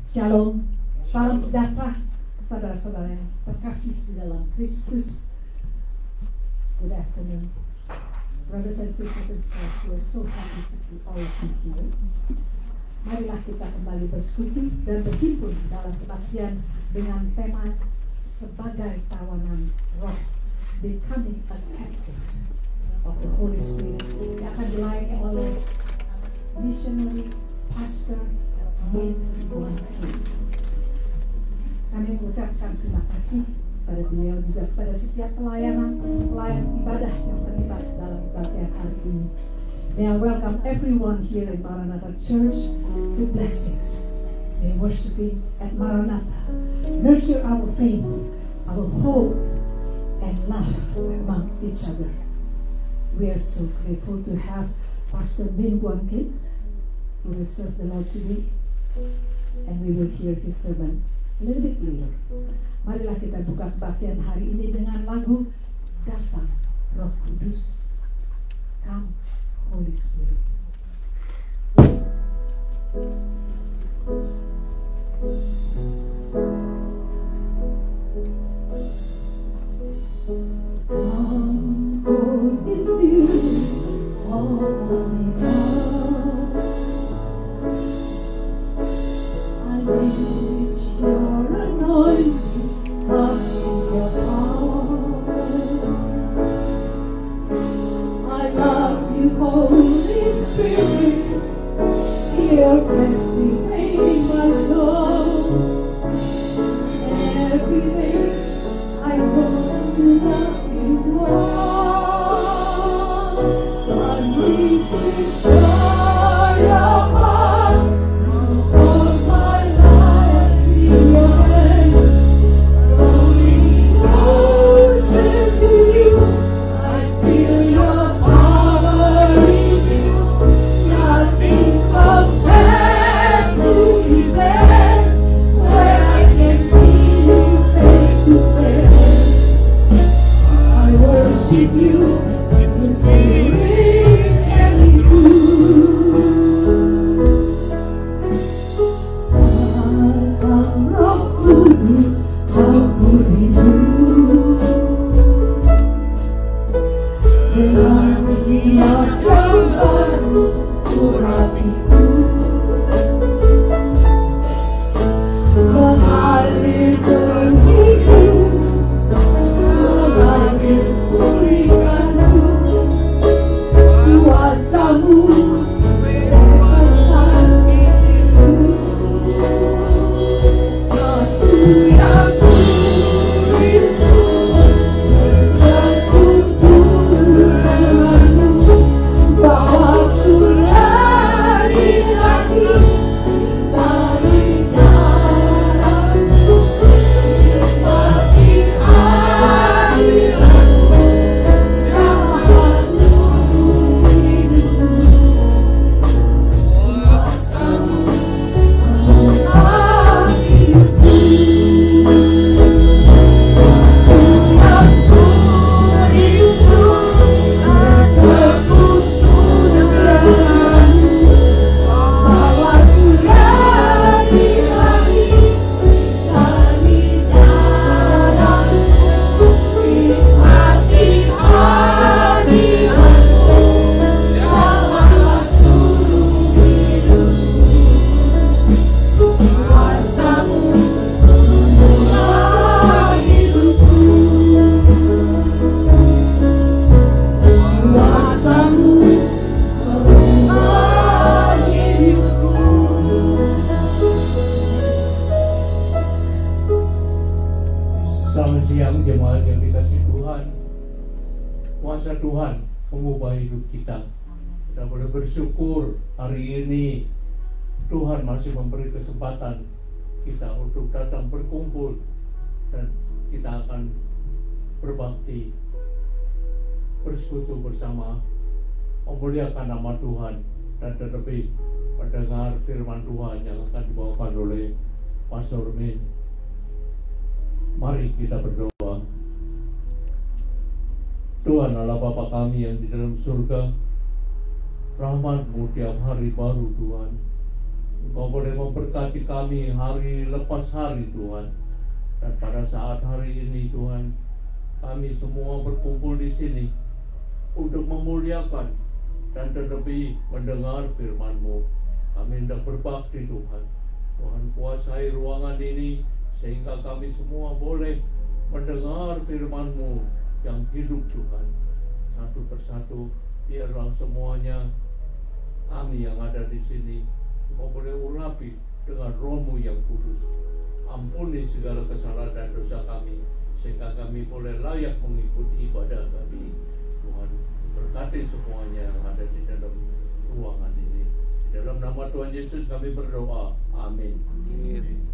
Shalom, salam sejahtera saudara-saudara yang terkasih di dalam Kristus. Good afternoon, brothers and sisters in Christ. We are so happy to see all of you here. Marilah kita kembali bersekutu dan berhimpun dalam kebaktian dengan tema sebagai tawanan roh, becoming a captive of the Holy Spirit, yang akan dilayani oleh missionaries, pastor Min Guan Kim. Kami mengucapkan terima kasih pada beliau, juga kepada setiap pelayan ibadah yang terlibat dalam kebaktian hari ini. May I welcome everyone here in Maranatha Church with blessings. May worshiping at Maranatha nurture our faith, our hope, and love among each other. We are so grateful to have Pastor Min Guan Kim, who will serve the Lord today, and we will hear his sermon a little bit later. Marilah kita buka kebaktian hari ini dengan lagu Datang Roh Kudus, Come Holy Spirit. Come Holy Spirit, fall on me now. I need your anointing, come in your power. I love you, Holy Spirit, here captivating my soul. Every day I want to love you more. I'm reaching for your heart. All my life in your hands. Going closer to you. I feel your power in you. Nothing compares to His best. When I can see you face to face, I worship you in spirit and in truth. Datang Roh Kudus, Aku rindu dengan niat yang baru, urapiku mengalir terhidu, mengalir pulihkanku. Kuasamu bebaskan diriku. Satu yang ku rindu, bersekutu denganmu. Bawaku lari-lari dari jalanmu. Nikmati hadiratmu, jamah seluruh hidupku. Kuasamu menyertai hidupku. Satu yang ku rindu, bersekutu denganmu. Bawaku lari-lari dari jalanmu. Nikmati hadiratmu, jamah seluruh hidupku. Kuasamu menyertai hidupku. Kuasamu menyertai hidupku. Selamat siang jemaat yang dikasih Tuhan. Kuasa Tuhan mengubah hidup kita. Kita boleh bersyukur hari ini Tuhan masih memberi kesempatan kita untuk datang berkumpul, dan kita akan berbakti, bersekutu bersama, memuliakan nama Tuhan, dan terlebih mendengar firman Tuhan yang akan dibawakan oleh Pastor Min. Mari kita berdoa. Tuhan Allah Bapa kami yang di dalam surga, rahmat-Mu tiap hari baru Tuhan. Engkau boleh memberkati kami hari lepas hari Tuhan. Dan pada saat hari ini Tuhan, kami semua berkumpul di sini untuk memuliakan dan terlebih mendengar firman-Mu. Kami hendak berbakti Tuhan. Tuhan kuasai ruangan ini sehingga kami semua boleh mendengar firman-Mu yang hidup Tuhan. Satu persatu biarlah semuanya kami yang ada di sini Engkau boleh urapi dengan Roh-Mu yang kudus. Ampuni segala kesalahan dan dosa kami sehingga kami boleh layak mengikuti ibadah kami. Tuhan berkati semuanya yang ada di dalam ruangan ini. Di dalam nama Tuhan Yesus kami berdoa. Amin. Amin.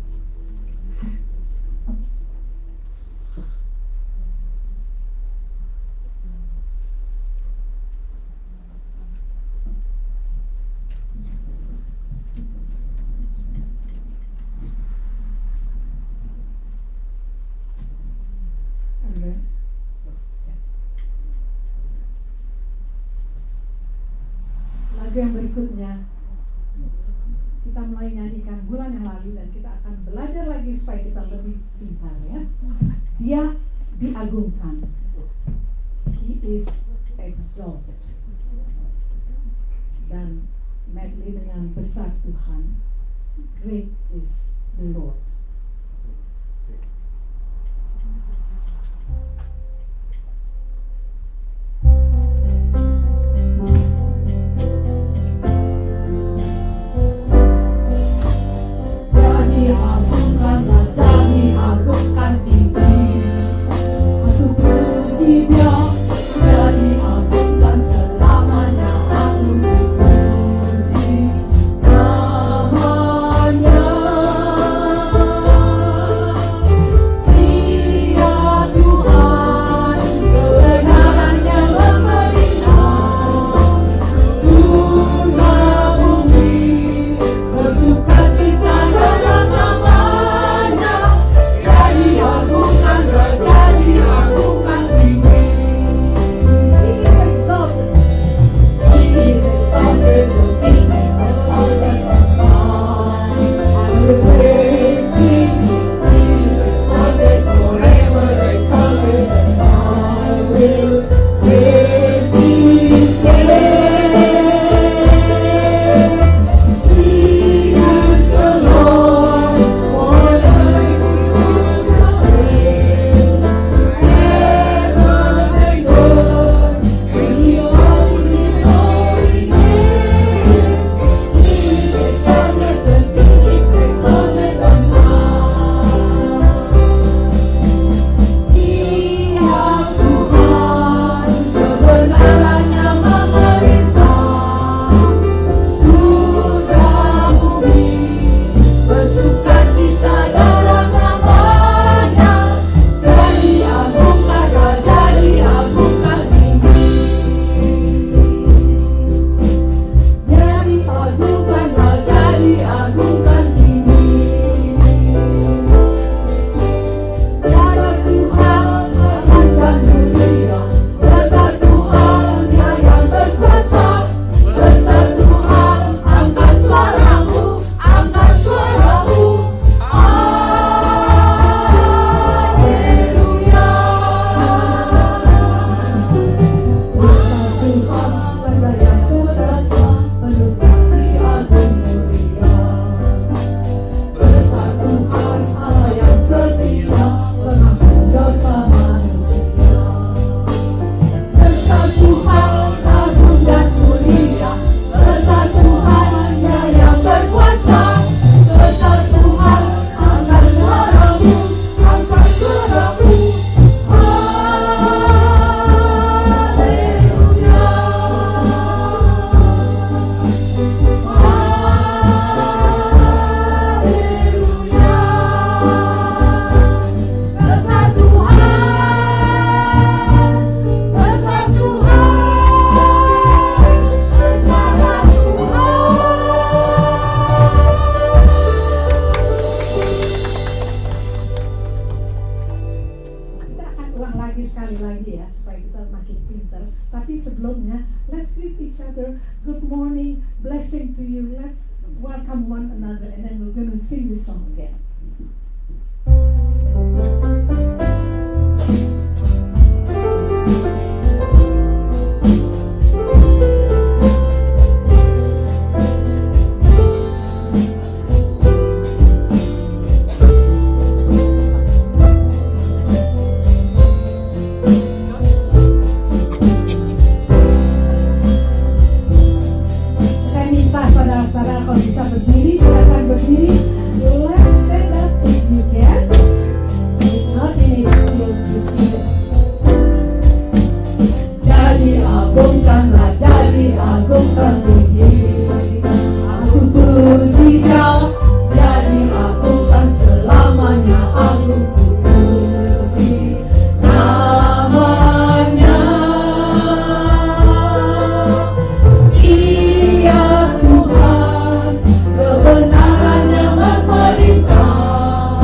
Lagu yang berikutnya kita mulai nyanyikan bulan yang lalu dan kita akan belajar lagi supaya kita lebih pintar ya. Dia diagungkan. He is exalted. Dan medley dengan besar Tuhan. Great is the Lord. Agungkan tinggi, aku puji Dia, Dia diagungkan selamanya. Aku puji namanya. sekali lagi ya, supaya kita makin pintar. Tapi sebelumnya, let's greet each other. Good morning, blessing to you. Let's welcome one another, and then we're going to sing this song again. Kalau bisa berdiri, silakan berdiri. Let's stand up if you can. If not, ini still be seated. Jadi agungkanlah, jadi agungkan tinggi. Aku puji Dia, jadi agungkan selamanya. Aku puji namanya. Ia Tuhan, kebenarannya memerintah.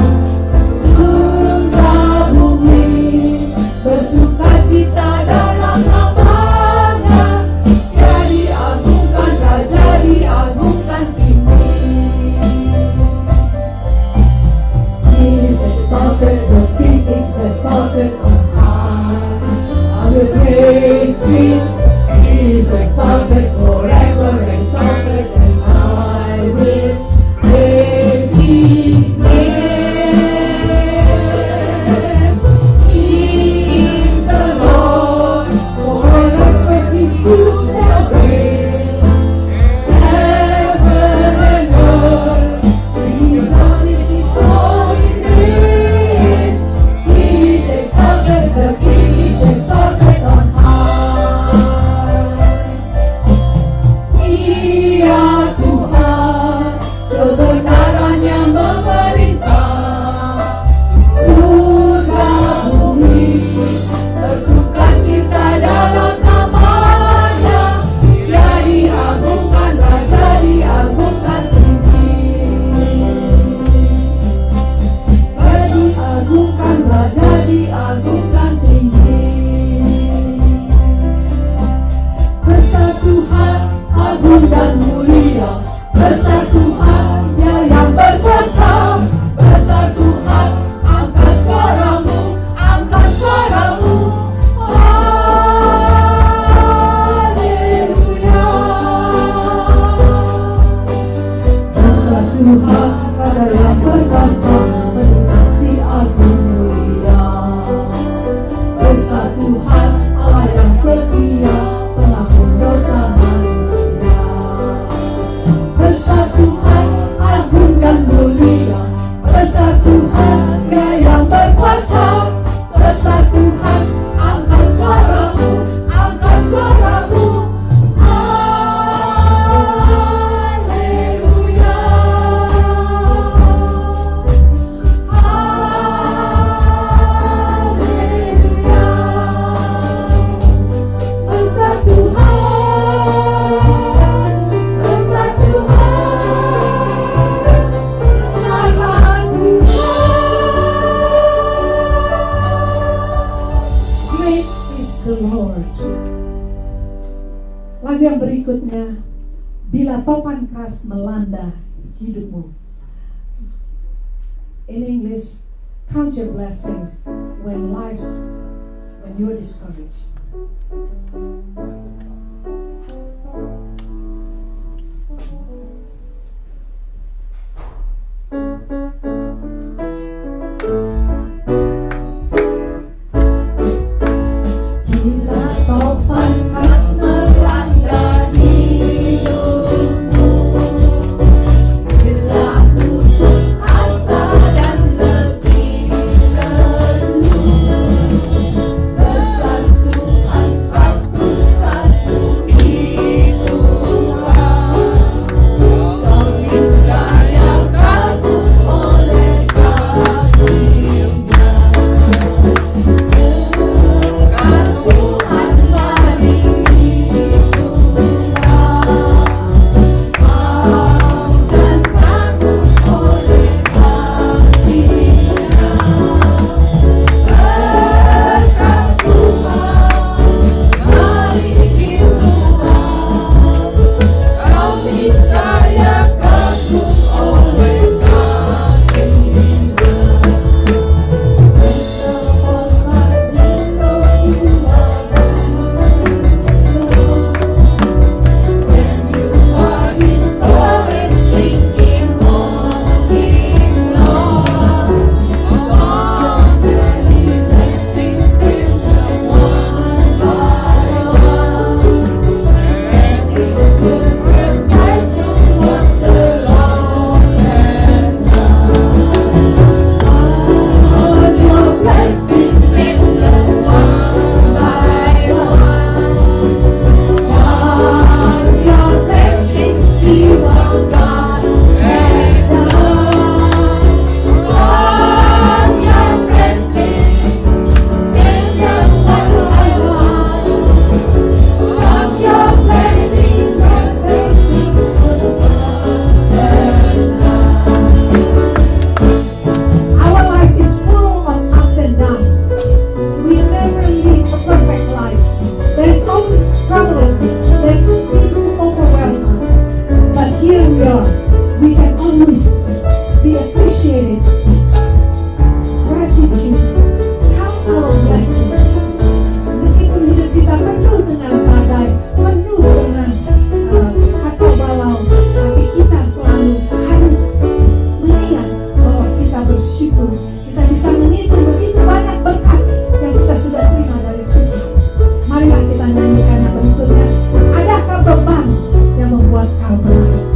Surga bumi bersukacita dalam namanya. Jadi agungkan, jadi agungkan tinggi. He is exalted, the King is exalted on high. I will praise Him. He is exalted forever, exalted, and I will praise His name. He is the Lord, forever His good shall reign. Heaven and earth rejoice in His holy name. He is exalted, the King is exalted on high. Ia Tuhan, kebenarannya memerintah. Surga bumi bersukacita dalam namanya. Jadi agungkanlah, jadi agungkan tinggi. Jadi agungkanlah, jadi agungkan tinggi. Besar Tuhan, agung dan mulia. Besar Tuhan, Dia yang berkuasa. Besar Tuhan, angkat suaramu, angkat suaramu. Haleluya. Besar Tuhan, Ada yang berkuasa, penuh kasih agung mulia. Besar Tuhan, Allah yang setia, pengampun dosa manusia. Besar Tuhan, agung dan mulia. Besar Tuhan, Dia yang berkuasa. Besar Tuhan, angkat suaramu, angkat suaramu. Haleluya. Haleluya. Besar Tuhan, besar Tuhan, besar Tuhan. Great is the Lord. Lagu yang berikutnya, bila topan keras melanda hidupmu. In English, count your blessings when you're discouraged. Bila topan keras melanda hidupmu, bila putus asa dan letih lesu, bergantungan satu always be appreciated. Gratitude, count our blessings. Meskipun hidup kita penuh dengan badai, penuh dengan kacau balau, tapi kita selalu harus mengingat bahwa kita bersyukur. Kita bisa menghitung begitu banyak berkat yang kita sudah terima dari Tuhan. Marilah kita nyanyikan yang berikutnya. Adakah beban yang membuat kau berat?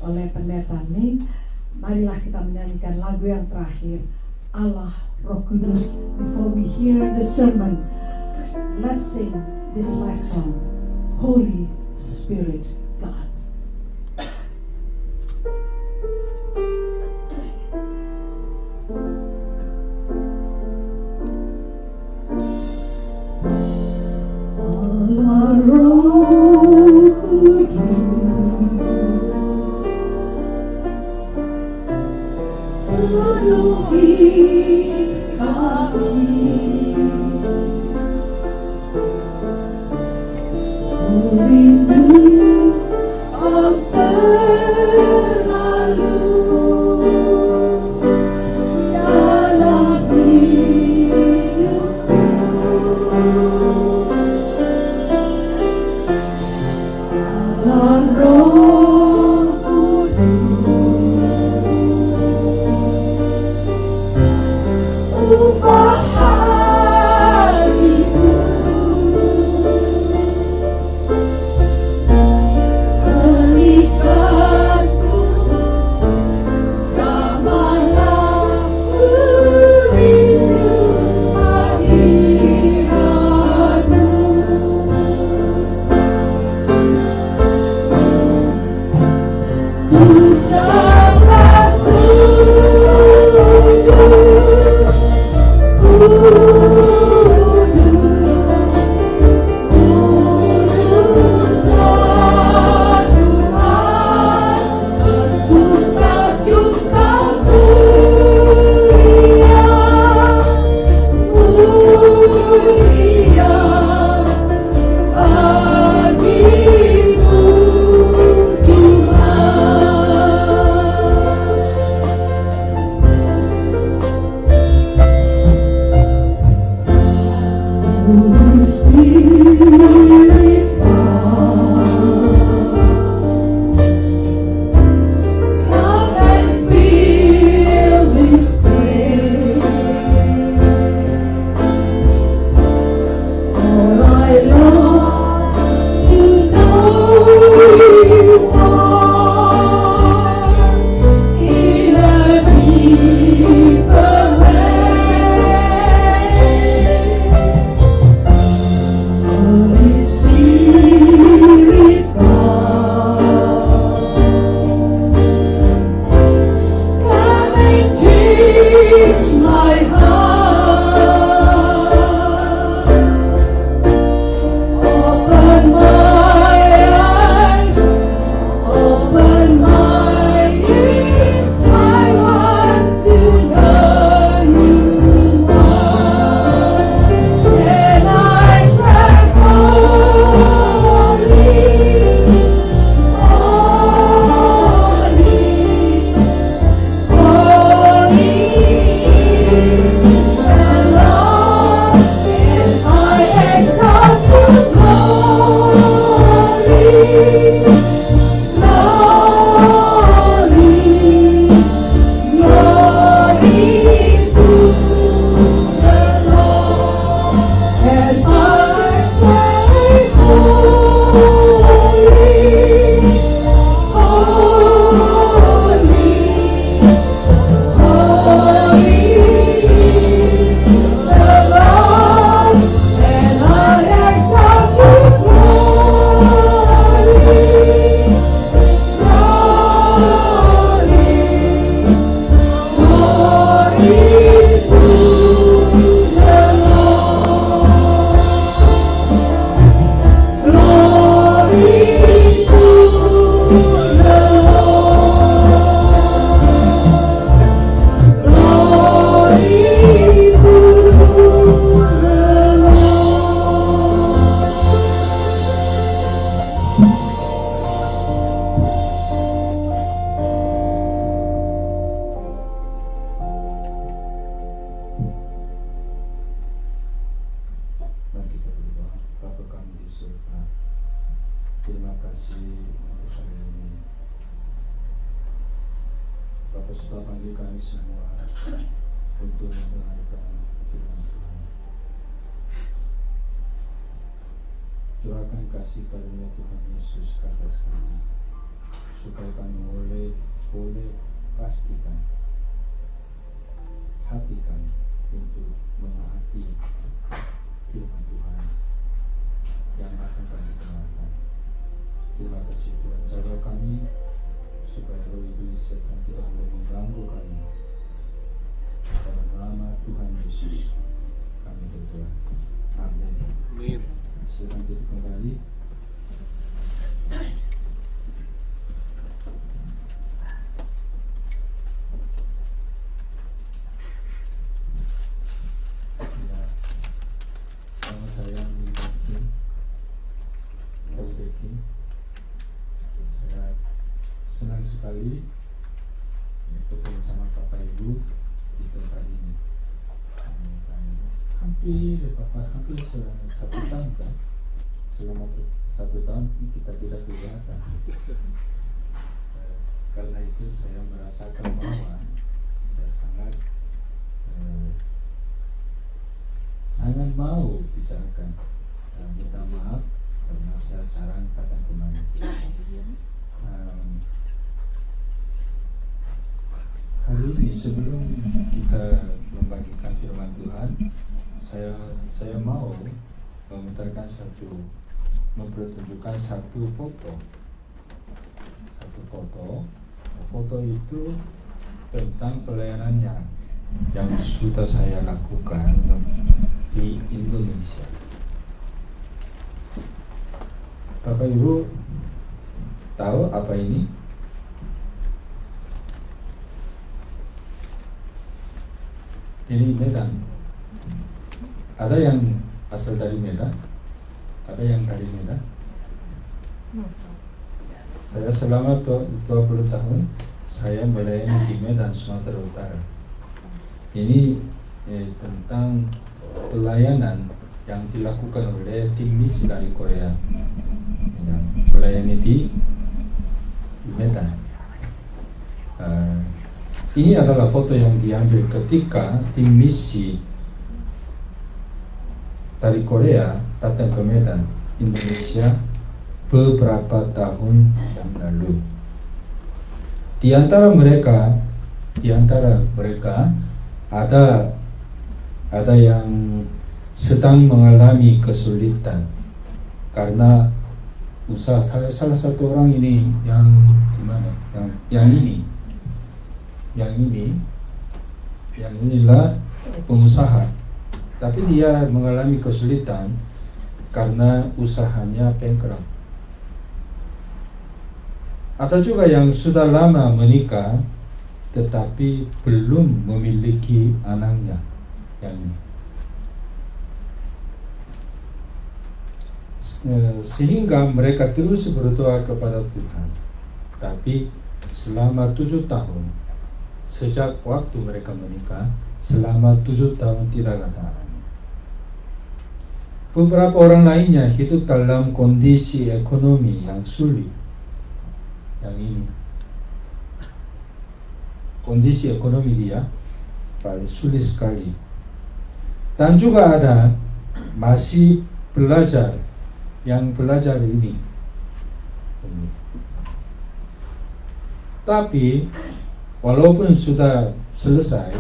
Oleh pendeta Ning, marilah kita menyanyikan lagu yang terakhir, Allah Roh Kudus. Before we hear the sermon, let's sing this last song, Holy Spirit God. Allah Roh Kudus, penuhi kami, rindu Kau selalu dalam hidupku. Allah Roh ubah hatiku, Terima kasih untuk hari ini. Bapak sudah panggil kami semua untuk mendengarkan firman Tuhan. Curahkan kasih karunia Tuhan Yesus ke atas kami, supaya kami boleh pastikan hati kami untuk menaati firman Tuhan yang akan kami dengarkan. Terima kasih Tuhan, jaga kami supaya roh iblis setan tidak boleh mengganggu kami. Dalam nama Tuhan Yesus kami berdoa. Amin. Amin. Silakan duduk kembali. Ya, nama saya William Kim, Pastor Kim. Saya senang sekali ketemu sama Bapak Ibu di tempat ini. Hampir 1 tahun kan? Selama 1 tahun kita tidak kelihatan. Karena itu saya merasakan bahwa saya sangat mau bicarakan. Minta maaf karena saya jarang datang kemari. Hari ini sebelum kita membagikan firman Tuhan, saya mau mempertunjukkan satu foto. Foto itu tentang pelayanannya yang sudah saya lakukan di Indonesia. Bapak Ibu tahu apa ini? Ini Medan. Ada yang asal dari Medan? Ada yang dari Medan? Saya selama 20 tahun saya melayani di Medan, Sumatera Utara. Ini tentang pelayanan yang dilakukan oleh tim misi dari Korea yang melayani di Medan. Ini adalah foto yang diambil ketika tim misi dari Korea datang ke Medan, Indonesia beberapa tahun yang lalu. Di antara mereka ada yang sedang mengalami kesulitan karena usaha. Salah satu orang ini yang gimana? Yang inilah pengusaha, tapi dia mengalami kesulitan karena usahanya bankrupt. Ada juga yang sudah lama menikah tetapi belum memiliki anaknya. Yang ini. Sehingga mereka terus berdoa kepada Tuhan. Tapi selama 7 tahun sejak waktu mereka menikah, selama 7 tahun tidak ada anak. Beberapa orang lainnya hidup dalam kondisi ekonomi yang sulit. Yang ini, kondisi ekonomi dia paling sulit sekali. Dan juga ada masih belajar, yang belajar ini. Tapi walaupun sudah selesai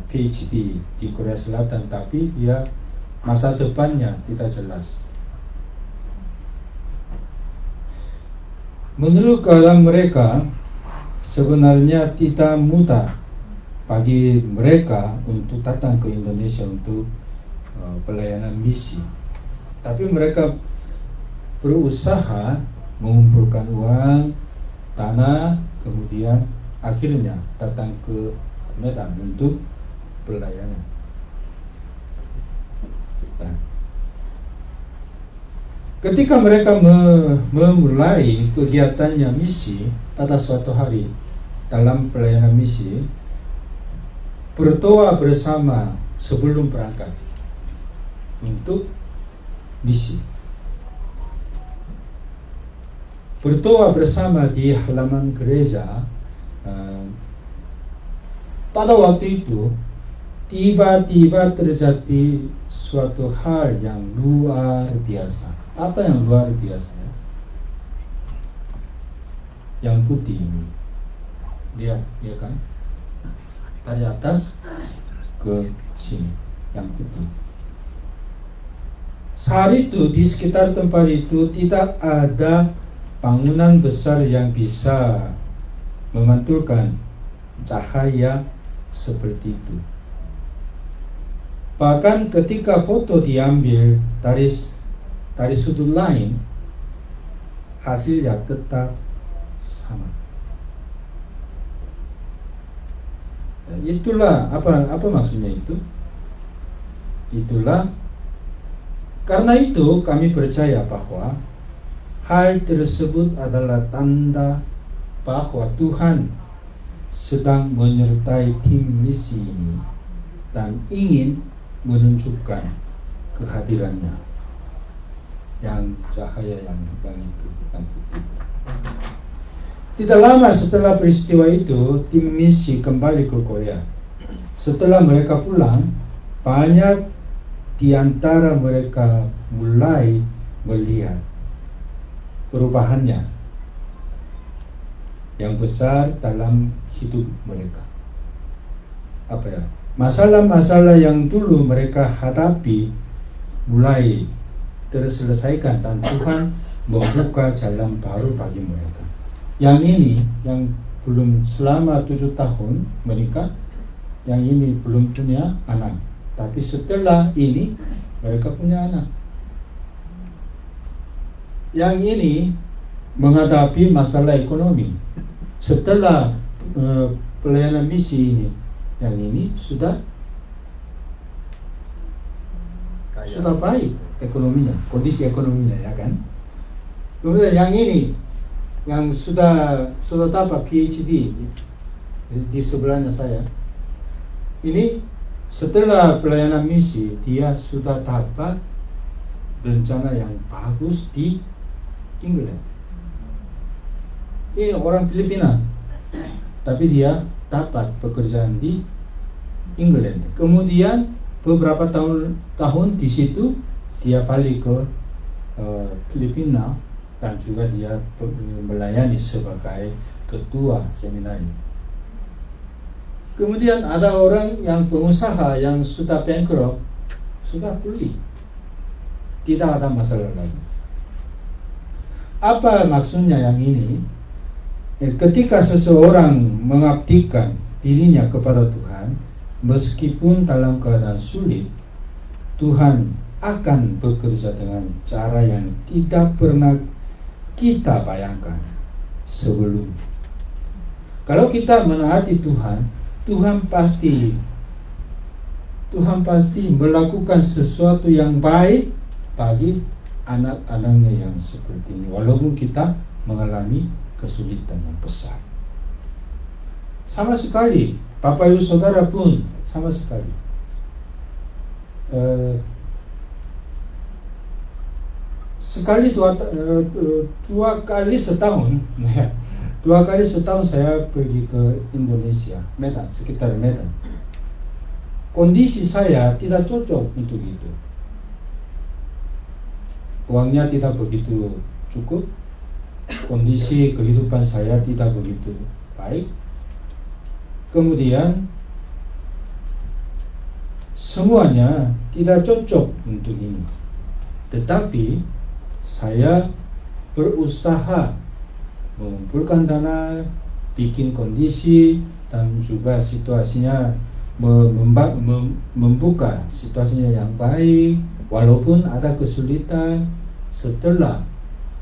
PhD di Korea Selatan, tapi dia masa depannya tidak jelas. Menurut keadaan mereka, sebenarnya tidak mudah bagi mereka untuk datang ke Indonesia untuk pelayanan misi. Tapi mereka berusaha mengumpulkan uang, tanah, kemudian akhirnya datang ke Medan untuk pelayanan. Ketika mereka memulai kegiatannya misi pada suatu hari dalam pelayanan misi, berdoa bersama sebelum berangkat untuk misi. berdoa bersama di halaman gereja. Pada waktu itu tiba-tiba terjadi suatu hal yang luar biasa. Apa yang luar biasa? Yang putih ini, lihat, ya kan? Dari atas ke sini, yang putih. Saat itu di sekitar tempat itu tidak ada bangunan besar yang bisa memantulkan cahaya seperti itu. Bahkan ketika foto diambil dari sudut lain, hasilnya tetap sama. Itulah apa maksudnya itu? Itulah karena itu kami percaya bahwa hal tersebut adalah tanda bahwa Tuhan sedang menyertai tim misi ini dan ingin menunjukkan kehadirannya yang cahaya yang itu yang putih. Tidak lama setelah peristiwa itu, tim misi kembali ke Korea. Setelah mereka pulang, banyak di antara mereka mulai melihat perubahannya yang besar dalam hidup mereka. Apa ya? Masalah-masalah yang dulu mereka hadapi mulai terselesaikan dan Tuhan membuka jalan baru bagi mereka. Yang ini yang belum selama 7 tahun menikah, yang ini belum punya anak, tapi setelah ini mereka punya anak. Yang ini menghadapi masalah ekonomi. Setelah pelayanan misi ini, yang ini sudah baik ekonominya, kondisi ekonominya, ya kan. Kemudian yang ini yang sudah dapat PhD di sebelahnya saya. Ini setelah pelayanan misi dia sudah dapat rencana yang bagus di England. Ini orang Filipina, tapi dia dapat pekerjaan di England. Kemudian beberapa tahun di situ dia balik ke Filipina dan juga dia melayani sebagai ketua seminari. Kemudian ada orang yang pengusaha yang sudah bankrupt, sudah pulih, tidak ada masalah lagi. Apa maksudnya yang ini? Ketika seseorang mengabdikan dirinya kepada Tuhan, meskipun dalam keadaan sulit, Tuhan akan bekerja dengan cara yang tidak pernah kita bayangkan sebelum. Kalau kita menaati Tuhan, Tuhan pasti melakukan sesuatu yang baik bagi anak-anaknya yang seperti ini, walaupun kita mengalami kesulitan yang besar. Sama sekali, Bapak Ibu Saudara pun sama sekali. Sekali dua kali setahun, 2 kali setahun saya pergi ke Indonesia, Medan, sekitar Medan. Kondisi saya tidak cocok untuk itu. Uangnya tidak begitu cukup, kondisi kehidupan saya tidak begitu baik. Kemudian semuanya tidak cocok untuk ini. Tetapi saya berusaha mengumpulkan dana, bikin kondisi, dan juga situasinya membuka situasinya yang baik, walaupun ada kesulitan. Setelah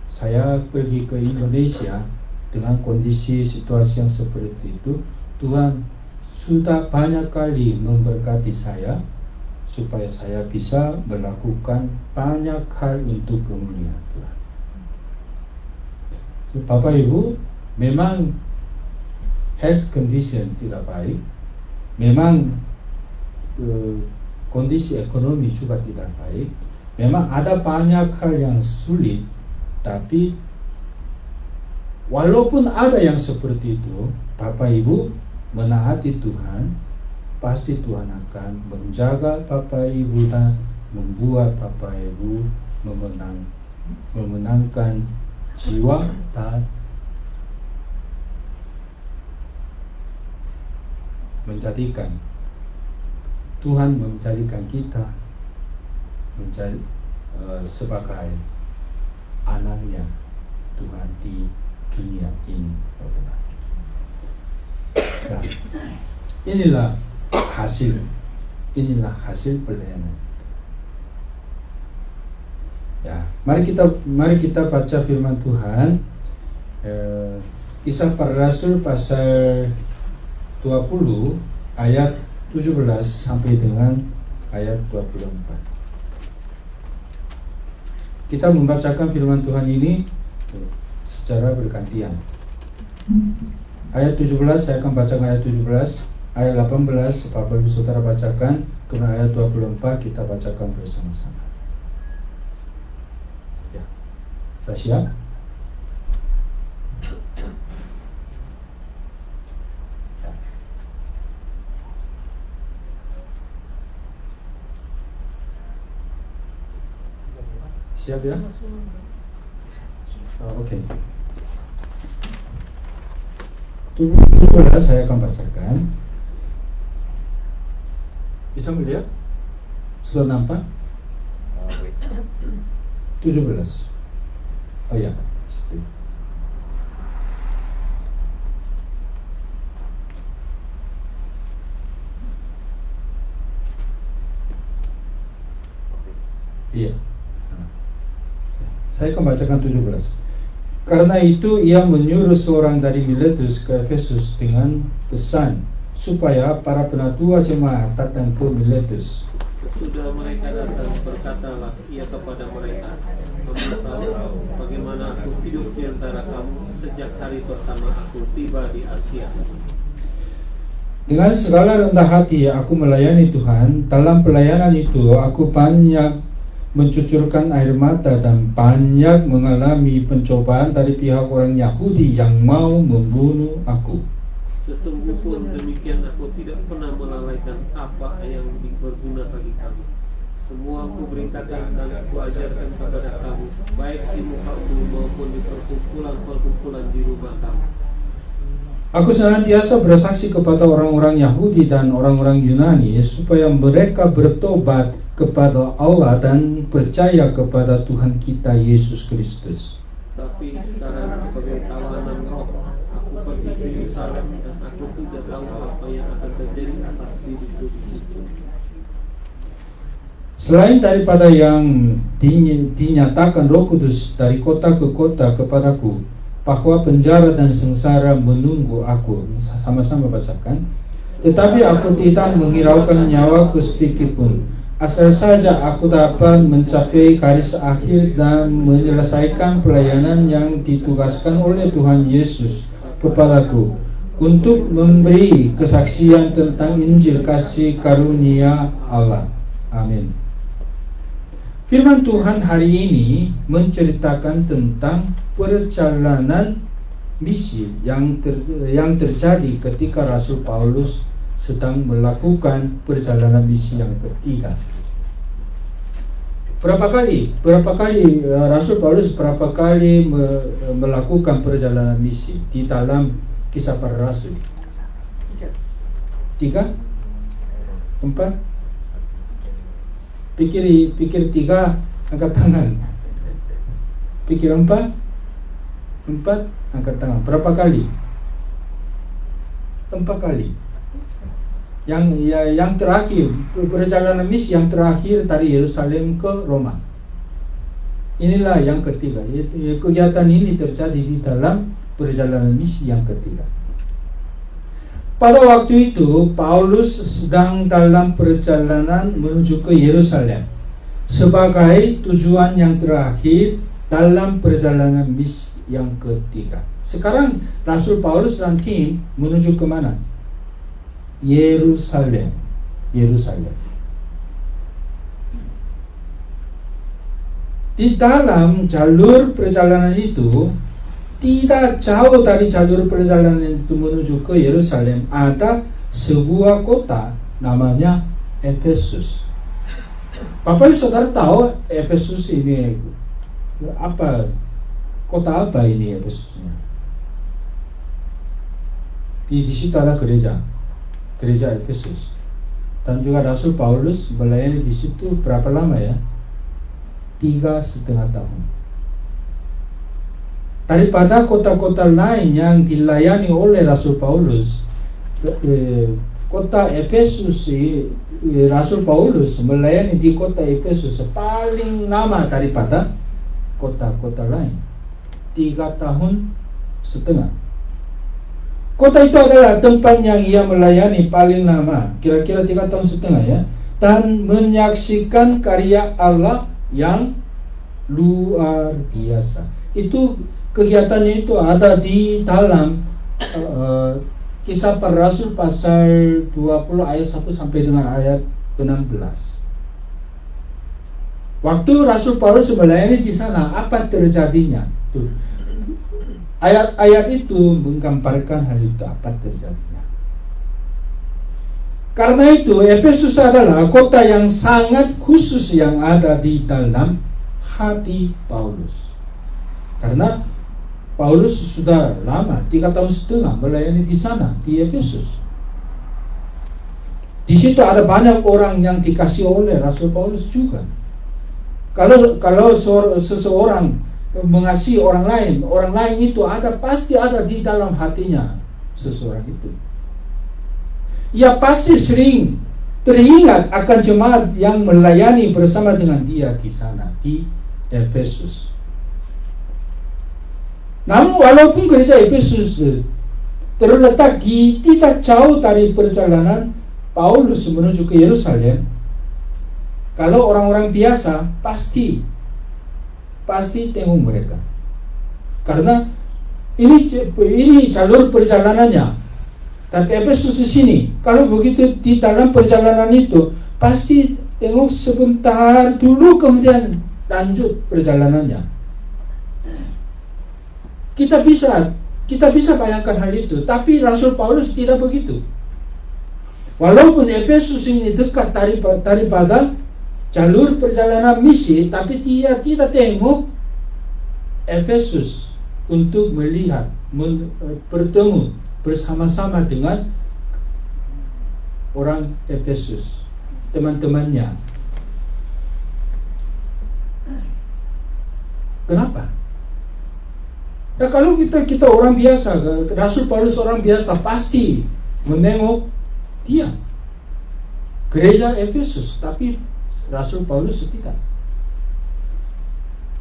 saya pergi ke Indonesia dengan kondisi situasi yang seperti itu, Tuhan sudah banyak kali memberkati saya supaya saya bisa melakukan banyak hal untuk kemuliaan Tuhan. Bapak Ibu, memang health condition tidak baik, memang kondisi ekonomi juga tidak baik, memang ada banyak hal yang sulit, tapi Walaupun ada yang seperti itu, Bapak Ibu menaati Tuhan, pasti Tuhan akan menjaga Bapak Ibu dan membuat Bapak Ibu memenangkan jiwa dan Tuhan menjadikan kita menjadi sebagai anaknya Tuhan di dunia ini. Nah, inilah hasil pelayanan. Ya, mari kita baca firman Tuhan. Kisah Para Rasul pasal 20 ayat 17 sampai dengan ayat 24. Kita membacakan firman Tuhan ini secara bergantian. Ayat 17 saya akan bacakan ayat 17, ayat 18 Bapak Ibu Saudara bacakan, kemudian ayat 24 kita bacakan bersama-sama. Ya. Sudah siap? Siap ya? Oke. 17 saya akan bacakan. Bisa melihat? Sudah nampak? 17. Oh ya. Iya. Saya akan bacakan 17. Karena itu ia menyuruh seorang dari Miletus ke Efesus dengan pesan supaya para penatua jemaat datang ke Miletus. Sesudah mereka datang, berkatalah ia kepada mereka, kamu tahu bagaimana aku hidup di antara kamu sejak hari pertama aku tiba di Asia. Dengan segala rendah hati aku melayani Tuhan. Dalam pelayanan itu aku banyak mencucurkan air mata dan banyak mengalami pencobaan dari pihak orang Yahudi yang mau membunuh aku. Sesungguhnya pun demikian aku tidak pernah melalaikan apa yang berguna bagi kamu. Semua aku beritakan dan aku ajarkan kepada kamu, baik di muka umum maupun di perkumpulan di rumah kamu. Aku senantiasa bersaksi kepada orang-orang Yahudi dan orang-orang Yunani supaya mereka bertobat kepada Allah dan percaya kepada Tuhan kita Yesus Kristus. Tapi sekarang sebagai tawanan roh, aku pergi ke Yerusalem dan aku tidak tahu apa yang akan terjadi atas diriku di situ. Selain daripada yang dinyatakan Roh Kudus dari kota ke kota kepadaku, bahwa penjara dan sengsara menunggu aku. Sama-sama bacakan. Tetapi aku tidak menghiraukan nyawaku sedikit pun. Asal saja aku dapat mencapai garis akhir dan menyelesaikan pelayanan yang ditugaskan oleh Tuhan Yesus kepadaku untuk memberi kesaksian tentang Injil kasih karunia Allah. Amin. Firman Tuhan hari ini menceritakan tentang perjalanan misi yang terjadi ketika Rasul Paulus sedang melakukan perjalanan misi yang ketiga. Berapa kali Rasul Paulus melakukan perjalanan misi di dalam Kisah Para Rasul? 3? 4? Pikir 3, angkat tangan. Pikir 4? 4, angkat tangan. Berapa kali? 4 kali. Yang terakhir, perjalanan misi yang terakhir dari Yerusalem ke Roma. Inilah yang ketiga. Kegiatan ini terjadi di dalam perjalanan misi yang ketiga. Pada waktu itu Paulus sedang dalam perjalanan menuju ke Yerusalem sebagai tujuan yang terakhir dalam perjalanan misi yang ketiga. Sekarang Rasul Paulus dan tim menuju ke mana? Yerusalem. Di dalam jalur perjalanan itu tidak jauh dari jalur perjalanan itu menuju ke Yerusalem ada sebuah kota namanya Efesus. Bapak Ibu Saudara tahu Efesus ini apa? Kota apa ini Efesusnya? Di situ ada gereja Efesus. Dan juga Rasul Paulus melayani di situ berapa lama ya? 3,5 tahun. Daripada kota-kota lain yang dilayani oleh Rasul Paulus, kota Efesus, Rasul Paulus melayani di kota Efesus paling lama daripada kota-kota lain, 3,5 tahun. Kota itu adalah tempat yang ia melayani paling lama, kira-kira 3,5 tahun ya, dan menyaksikan karya Allah yang luar biasa. Itu kegiatannya itu ada di dalam Kisah Para Rasul pasal 20 ayat 1 sampai dengan ayat 16. Waktu Rasul Paulus melayani di sana, apa terjadinya? Tuh. Ayat-ayat itu menggambarkan hal itu, apa terjadinya. Karena itu Efesus adalah kota yang sangat khusus yang ada di dalam hati Paulus. Karena Paulus sudah lama, 3,5 tahun melayani di sana, di Efesus. Di situ ada banyak orang yang dikasih oleh Rasul Paulus juga. Kalau seseorang mengasihi orang lain itu pasti ada di dalam hatinya seseorang itu. Ia pasti sering teringat akan jemaat yang melayani bersama dengan dia di sana, di Efesus. Namun walaupun gereja Efesus terletak tidak jauh dari perjalanan Paulus menuju ke Yerusalem, kalau orang-orang biasa pasti tengok mereka, karena ini jalur perjalanannya. Tapi Efesus di sini, kalau begitu di dalam perjalanan itu pasti tengok sebentar dulu kemudian lanjut perjalanannya. Kita bisa bayangkan hal itu, tapi Rasul Paulus tidak begitu. Walaupun Efesus ini dekat daripada jalur perjalanan misi, tapi dia tidak tengok Efesus untuk melihat, bertemu bersama-sama dengan orang Efesus, teman-temannya. Kenapa? Ya kalau kita orang biasa, Rasul Paulus orang biasa pasti menengok dia, gereja Efesus, tapi Rasul Paulus tidak.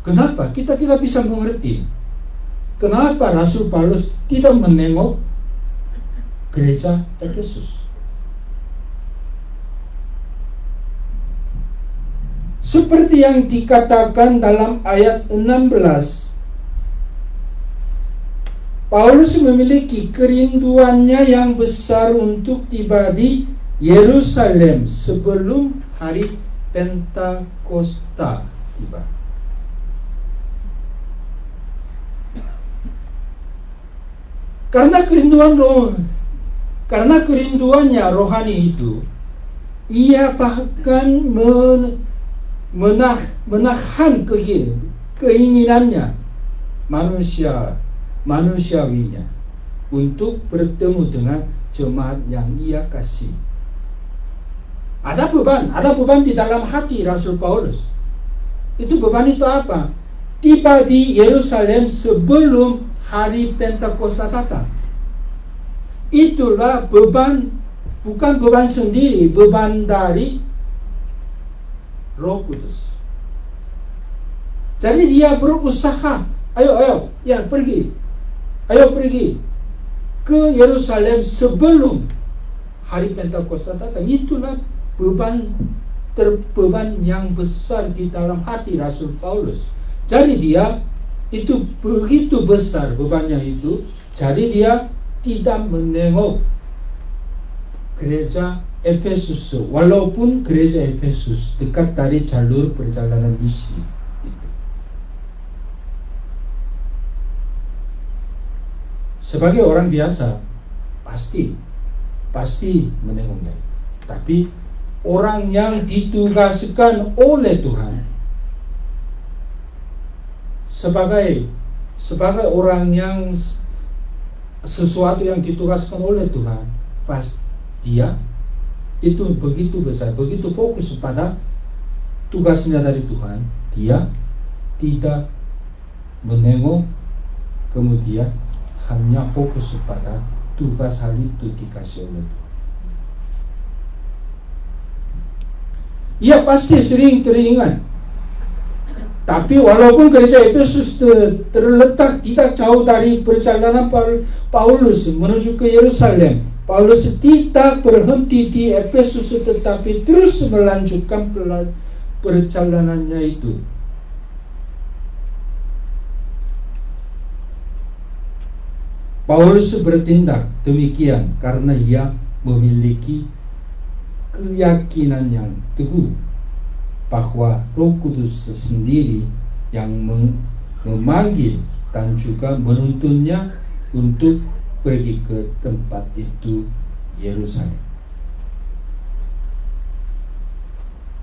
Kenapa? Kita tidak bisa mengerti kenapa Rasul Paulus tidak menengok gereja Efesus. Seperti yang dikatakan dalam ayat 16, Paulus memiliki kerinduannya yang besar untuk tiba di Yerusalem sebelum hari Pentakosta tiba. Karena kerinduannya rohani itu, ia bahkan menahan keinginannya manusiawinya untuk bertemu dengan jemaat yang ia kasih. Ada beban di dalam hati Rasul Paulus. Itu beban itu apa? Tiba di Yerusalem sebelum hari Pentakosta datang. Itulah beban, bukan beban sendiri, beban dari Roh Kudus. Jadi dia berusaha, ayo, pergi ke Yerusalem sebelum hari Pentakosta datang. Itulah beban yang besar di dalam hati Rasul Paulus. Jadi dia itu begitu besar bebannya itu, jadi dia tidak menengok gereja Efesus, walaupun gereja Efesus dekat dari jalur perjalanan misi. Sebagai orang biasa pasti menengoknya. Tapi orang yang ditugaskan oleh Tuhan sebagai orang yang sesuatu yang ditugaskan oleh Tuhan, pas dia itu begitu besar, begitu fokus pada tugasnya dari Tuhan, dia tidak menengok kemudian hanya fokus pada tugas hal itu dikasih oleh Tuhan. Ia pasti sering teringat. Tapi walaupun gereja Efesus terletak tidak jauh dari perjalanan Paulus menuju ke Yerusalem, Paulus tidak berhenti di Efesus tetapi terus melanjutkan perjalanannya itu. Paulus bertindak demikian karena ia memiliki keyakinan yang teguh bahwa Roh Kudus sendiri yang memanggil dan juga menuntunnya untuk pergi ke tempat itu, Yerusalem.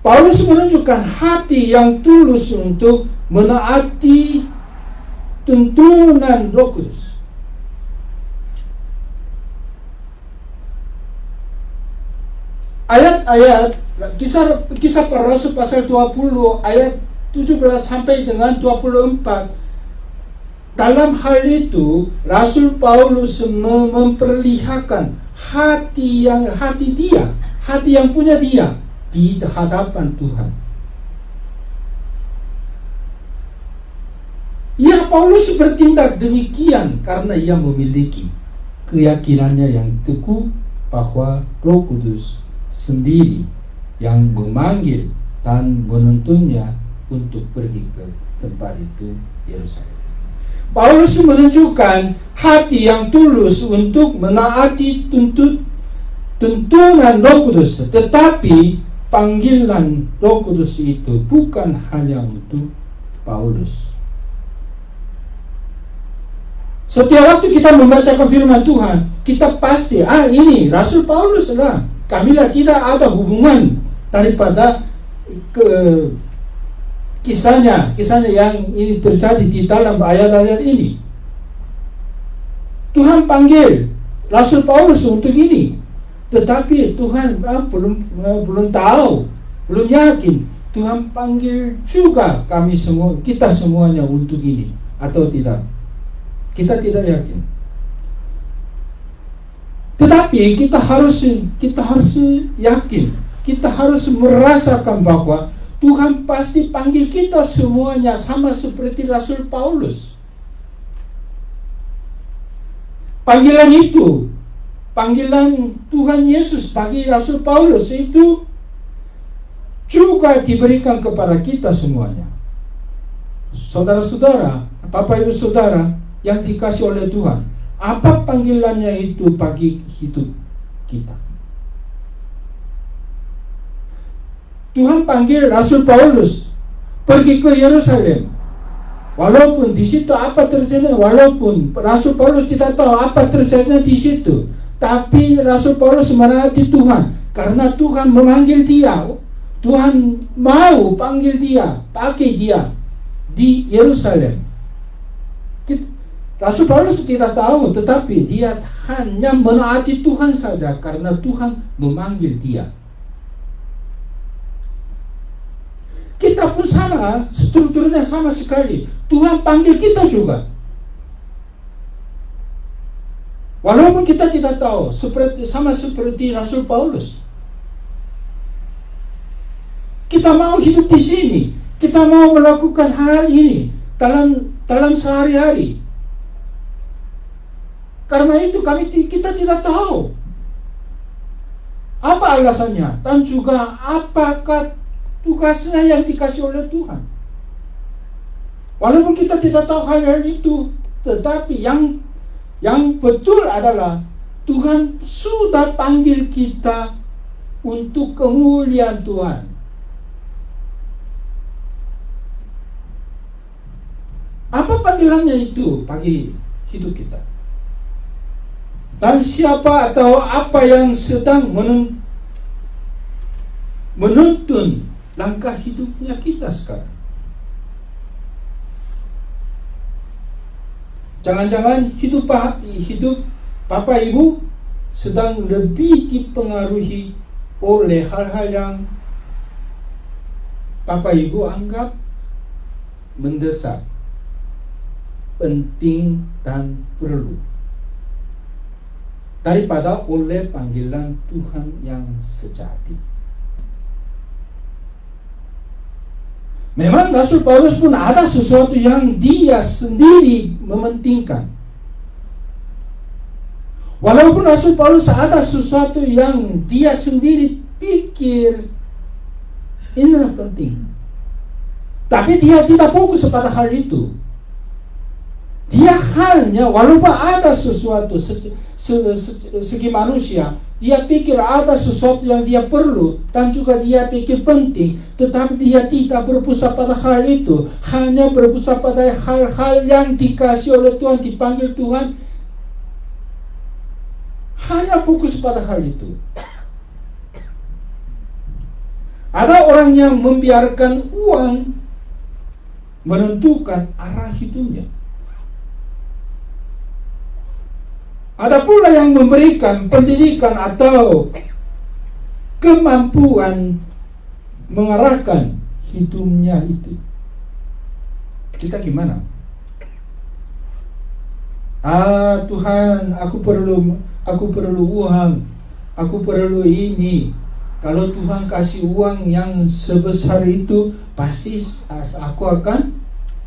Paulus menunjukkan hati yang tulus untuk menaati tuntunan Roh Kudus. Ayat-ayat Kisah Para Rasul pasal 20 ayat 17 sampai dengan 24. Dalam hal itu Rasul Paulus memperlihatkan hati yang punya dia di hadapan Tuhan. Paulus bertindak demikian karena ia memiliki keyakinannya yang teguh bahwa Roh Kudus sendiri yang memanggil dan menuntunnya untuk pergi ke tempat itu, Yerusalem. Paulus menunjukkan hati yang tulus untuk menaati tuntunan Roh Kudus, tetapi panggilan Roh Kudus itu bukan hanya untuk Paulus. Setiap waktu kita membacakan firman Tuhan, kita pasti, ini Rasul Paulus lah. Kamilah tidak ada hubungan daripada kisahnya yang ini terjadi di dalam ayat-ayat ini. Tuhan panggil Rasul Paulus untuk ini, tetapi Tuhan belum tahu, belum yakin. Tuhan panggil juga kami semua, kita semuanya untuk ini atau tidak. Kita tidak yakin. Tetapi kita harus yakin. Kita harus merasakan bahwa Tuhan pasti panggil kita semuanya sama seperti Rasul Paulus. Panggilan itu, panggilan Tuhan Yesus bagi Rasul Paulus itu juga diberikan kepada kita semuanya. Saudara-saudara, Bapak Ibu Saudara yang dikasih oleh Tuhan, apa panggilannya itu bagi hidup kita? Tuhan panggil Rasul Paulus pergi ke Yerusalem. Walaupun di situ apa terjadi, walaupun Rasul Paulus tidak tahu apa terjadi di situ, tapi Rasul Paulus menaati Tuhan karena Tuhan memanggil dia. Tuhan mau panggil dia, pakai dia di Yerusalem. Rasul Paulus tidak tahu, tetapi dia hanya menaati Tuhan saja karena Tuhan memanggil dia. Kita pun sama, strukturnya sama sekali. Tuhan panggil kita juga. Walaupun kita tidak tahu, sama seperti Rasul Paulus. Kita mau hidup di sini, kita mau melakukan hal ini dalam sehari-hari. Karena itu kita tidak tahu apa alasannya dan juga apakah tugasnya yang dikasih oleh Tuhan. Walaupun kita tidak tahu hal-hal itu, tetapi yang betul adalah Tuhan sudah panggil kita untuk kemuliaan Tuhan. Apa panggilannya itu bagi hidup kita? dan siapa atau apa yang sedang menuntun langkah hidupnya kita sekarang. Jangan-jangan hidup Bapak Ibu sedang lebih dipengaruhi oleh hal-hal yang Bapak Ibu anggap mendesak, penting dan perlu, daripada oleh panggilan Tuhan yang sejati. Memang Rasul Paulus pun ada sesuatu yang dia sendiri mementingkan. Walaupun Rasul Paulus ada sesuatu yang dia sendiri pikir inilah penting, tapi dia tidak fokus pada hal itu. Dia hanya, walaupun ada sesuatu segi manusia, dia pikir ada sesuatu yang dia perlu dan juga dia pikir penting, tetapi dia tidak berpusat pada hal itu, hanya berpusat pada hal-hal yang dikasih oleh Tuhan, dipanggil Tuhan, hanya fokus pada hal itu. Ada orang yang membiarkan uang menentukan arah hidupnya. Ada pula yang memberikan pendidikan atau kemampuan mengarahkan hidupnya itu. Kita gimana? Tuhan, aku perlu uang, aku perlu ini. Kalau Tuhan kasih uang yang sebesar itu, pasti aku akan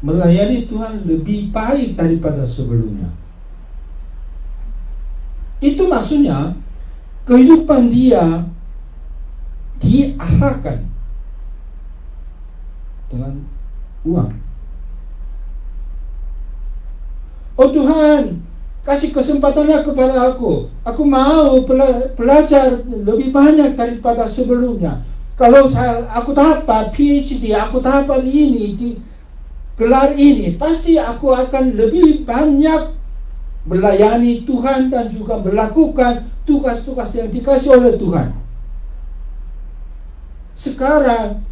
melayani Tuhan lebih baik daripada sebelumnya. Itu maksudnya kehidupan dia diarahkan dengan uang. Oh Tuhan, kasih kesempatannya kepada aku. Aku mau belajar lebih banyak daripada sebelumnya. Kalau aku dapat PhD, aku dapat ini, gelar ini, pasti aku akan lebih banyak melayani Tuhan dan juga melakukan tugas-tugas yang dikasih oleh Tuhan. Sekarang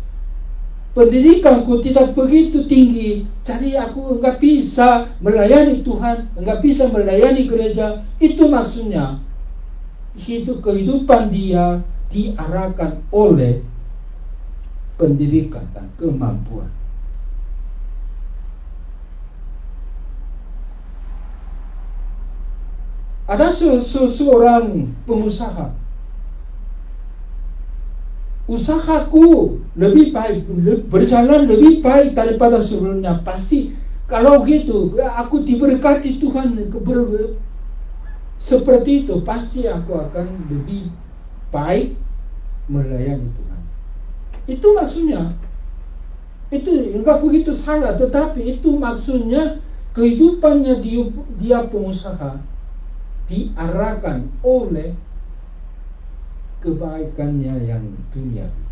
pendidikanku tidak begitu tinggi, jadi aku enggak bisa melayani Tuhan, enggak bisa melayani gereja. Itu maksudnya kehidupan dia diarahkan oleh pendidikan dan kemampuan. Ada seorang pengusaha, usahaku lebih baik, berjalan lebih baik daripada sebelumnya. Pasti kalau gitu, aku diberkati Tuhan seperti itu, pasti aku akan lebih baik melayani Tuhan. Itu maksudnya. Itu enggak begitu salah, tetapi itu maksudnya kehidupannya dia pengusaha diarahkan oleh kebaikannya yang duniawi.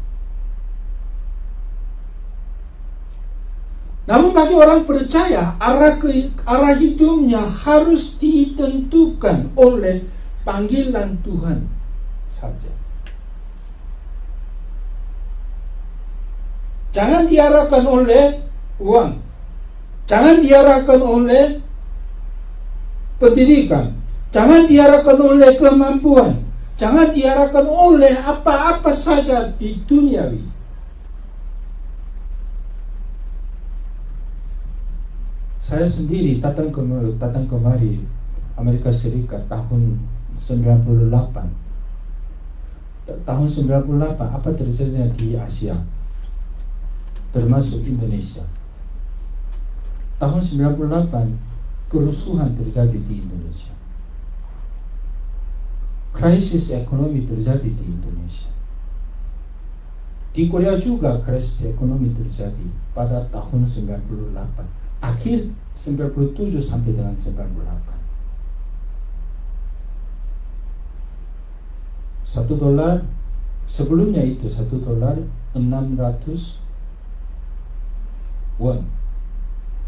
Namun bagi orang percaya, arah hidupnya harus ditentukan oleh panggilan Tuhan saja. Jangan diarahkan oleh uang, jangan diarahkan oleh pendidikan, jangan diarahkan oleh kemampuan, jangan diarahkan oleh apa-apa saja di duniawi. Saya sendiri datang kemari Amerika Serikat tahun 98. Tahun 98 apa terjadi di Asia, termasuk Indonesia. Tahun 98 kerusuhan terjadi di Indonesia. Krisis ekonomi terjadi di Indonesia. Di Korea juga krisis ekonomi terjadi pada tahun 98, akhir 97 sampai dengan 98. $1 sebelumnya itu $1 600 won.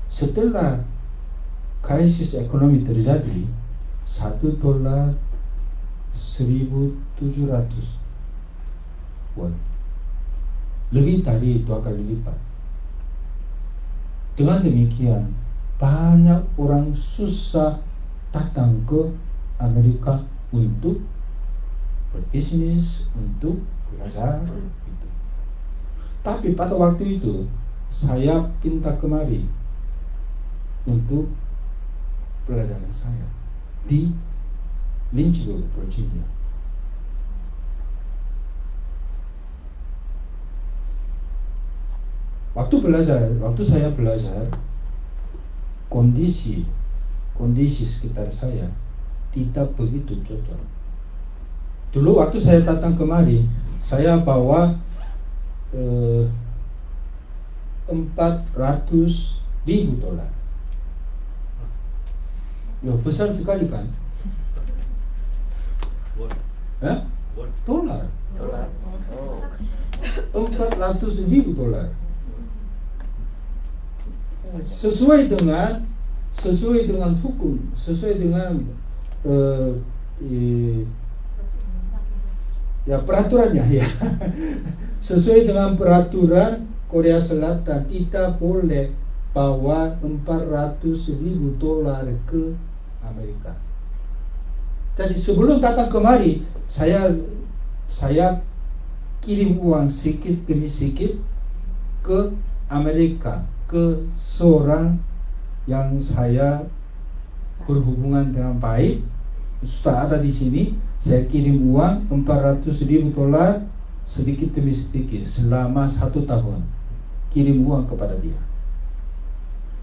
Setelah krisis ekonomi terjadi, $1 1.700 won, lebih dari 2 kali lipat. Dengan demikian, banyak orang susah datang ke Amerika untuk berbisnis, untuk belajar gitu. Tapi pada waktu itu saya pindah kemari untuk pelajaran saya di Lynchburg, Virginia. Waktu saya belajar, kondisi sekitar saya tidak begitu cocok. Dulu waktu saya datang kemari, saya bawa $400.000. Ya, besar sekali kan? Dolar. $400.000. Sesuai dengan hukum, sesuai dengan peraturannya ya. Sesuai dengan peraturan Korea Selatan tidak boleh bawa $400.000 ke Amerika. Jadi sebelum datang kemari, saya kirim uang sedikit demi sedikit ke Amerika, ke seorang yang saya berhubungan dengan baik, sudah ada di sini. Saya kirim uang $400.000 sedikit demi sedikit selama 1 tahun, kirim uang kepada dia.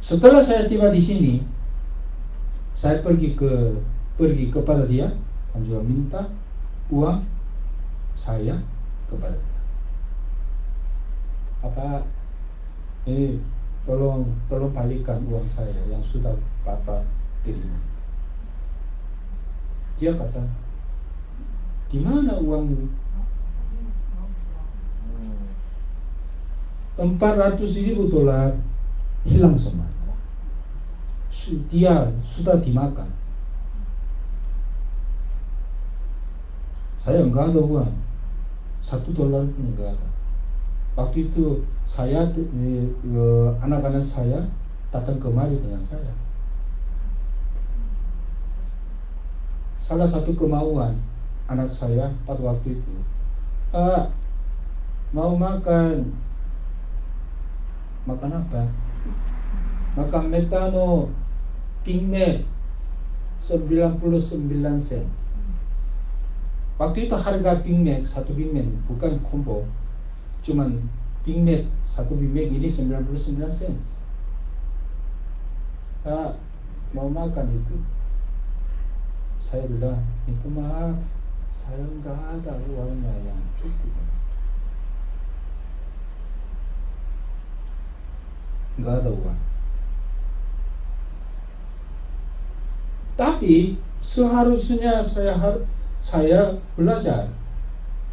Setelah saya tiba di sini, saya pergi kepada dia dan juga minta uang saya kepada dia. Tolong balikan uang saya yang sudah Bapak terima. Dia kata, di mana uangmu? $400.000 hilang semua. Dia sudah dimakan. Saya enggak ada uang, $1 pun enggak ada. Waktu itu saya anak-anak saya datang kemari dengan saya. Salah satu kemauan anak saya pada waktu itu, Pak, mau makan apa? Makan Metano Big Mac 99 sen. Waktu itu harga Big Mac, satu Big Mac, bukan combo, cuman Big Mac, satu Big Mac ini 99 sen. Pak, mau makan itu? Saya bilang, itu maaf, saya enggak ada uangnya yang cukup. Enggak ada uang. Tapi seharusnya saya belajar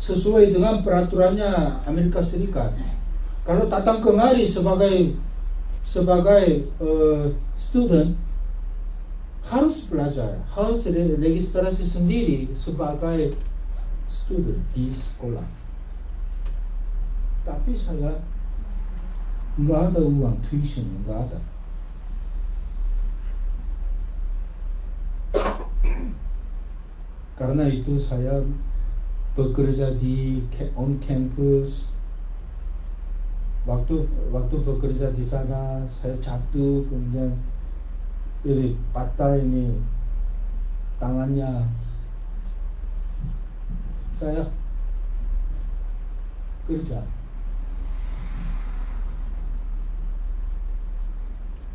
sesuai dengan peraturannya Amerika Serikat. Kalau datang kemari sebagai student, harus belajar, harus registrasi sendiri sebagai student di sekolah. Tapi saya nggak ada uang tuition, nggak ada. Karena itu saya bekerja di on campus. Waktu bekerja di sana, saya jatuh, kemudian ini patah ini tangannya. Saya kerja.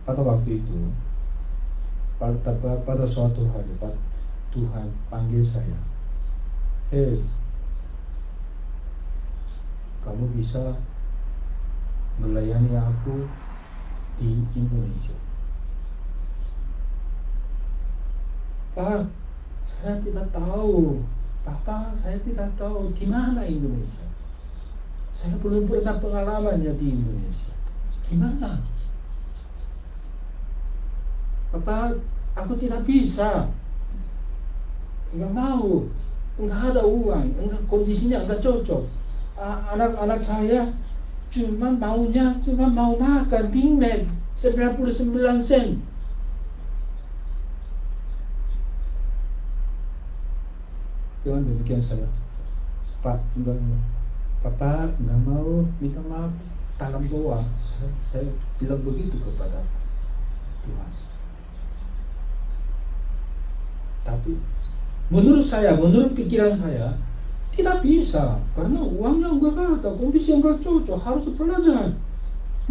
Pada waktu itu, pada suatu hari, Tuhan panggil saya, "Hei, kamu bisa melayani aku di Indonesia." Pak, saya tidak tahu. Papa, saya tidak tahu di mana Indonesia. Saya belum pernah pengalamannya di Indonesia. Gimana? Papa, aku tidak bisa. Enggak mau. enggak ada uang, enggak, kondisinya enggak cocok. Anak-anak saya cuma mau makan Big Mac 99 sen. Dengan demikian saya, Pak, Papa enggak mau, minta maaf dalam doa. Saya bilang begitu kepada Tuhan. Tapi menurut saya, menurut pikiran saya, tidak bisa, karena uangnya enggak ada, kondisi enggak cocok, harus belajar.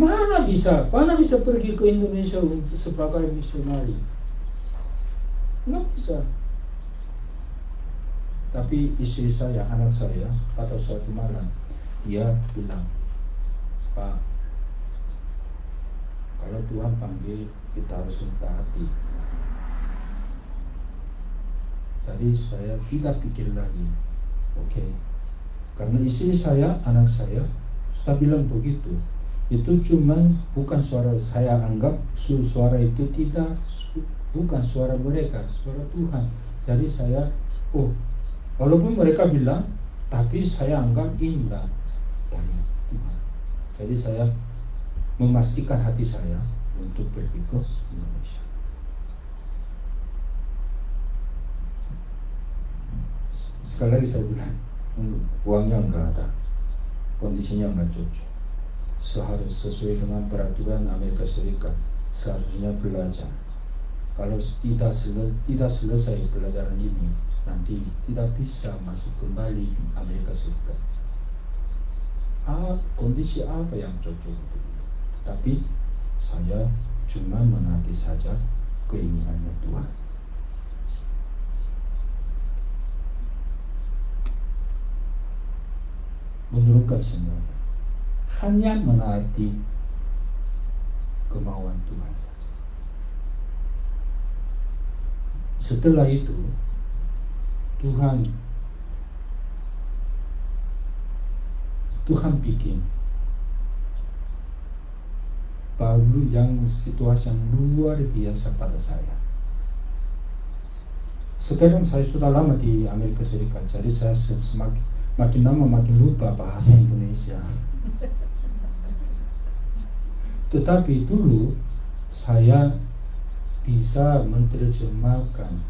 Mana bisa pergi ke Indonesia sebagai misionari? Enggak bisa. Tapi istri saya, anak saya, pada suatu malam dia bilang, Pak, kalau Tuhan panggil kita harus mentaati. Jadi saya tidak pikir lagi. Oke. Karena istri saya, anak saya sudah bilang begitu. Itu cuman bukan suara saya, anggap suara itu bukan suara mereka, suara Tuhan. Jadi saya, walaupun mereka bilang, tapi saya anggap inilah dari Tuhan. Jadi saya memastikan hati saya untuk pergi ke Indonesia. Sekali lagi saya bilang, uangnya enggak ada, kondisinya enggak cocok. Sesuai dengan peraturan Amerika Serikat, seharusnya belajar. Kalau tidak selesai pelajaran ini, nanti tidak bisa masuk kembali Amerika Serikat. Kondisi apa yang cocok untuk itu? Tapi saya cuma menaati saja keinginannya Tuhan. Menurunkan semuanya, hanya menaati kemauan Tuhan saja. Setelah itu Tuhan bikin baru yang situasi yang luar biasa pada saya. Sekarang saya sudah lama di Amerika Serikat, jadi saya makin lama makin lupa bahasa Indonesia. Tetapi dulu saya bisa menerjemahkan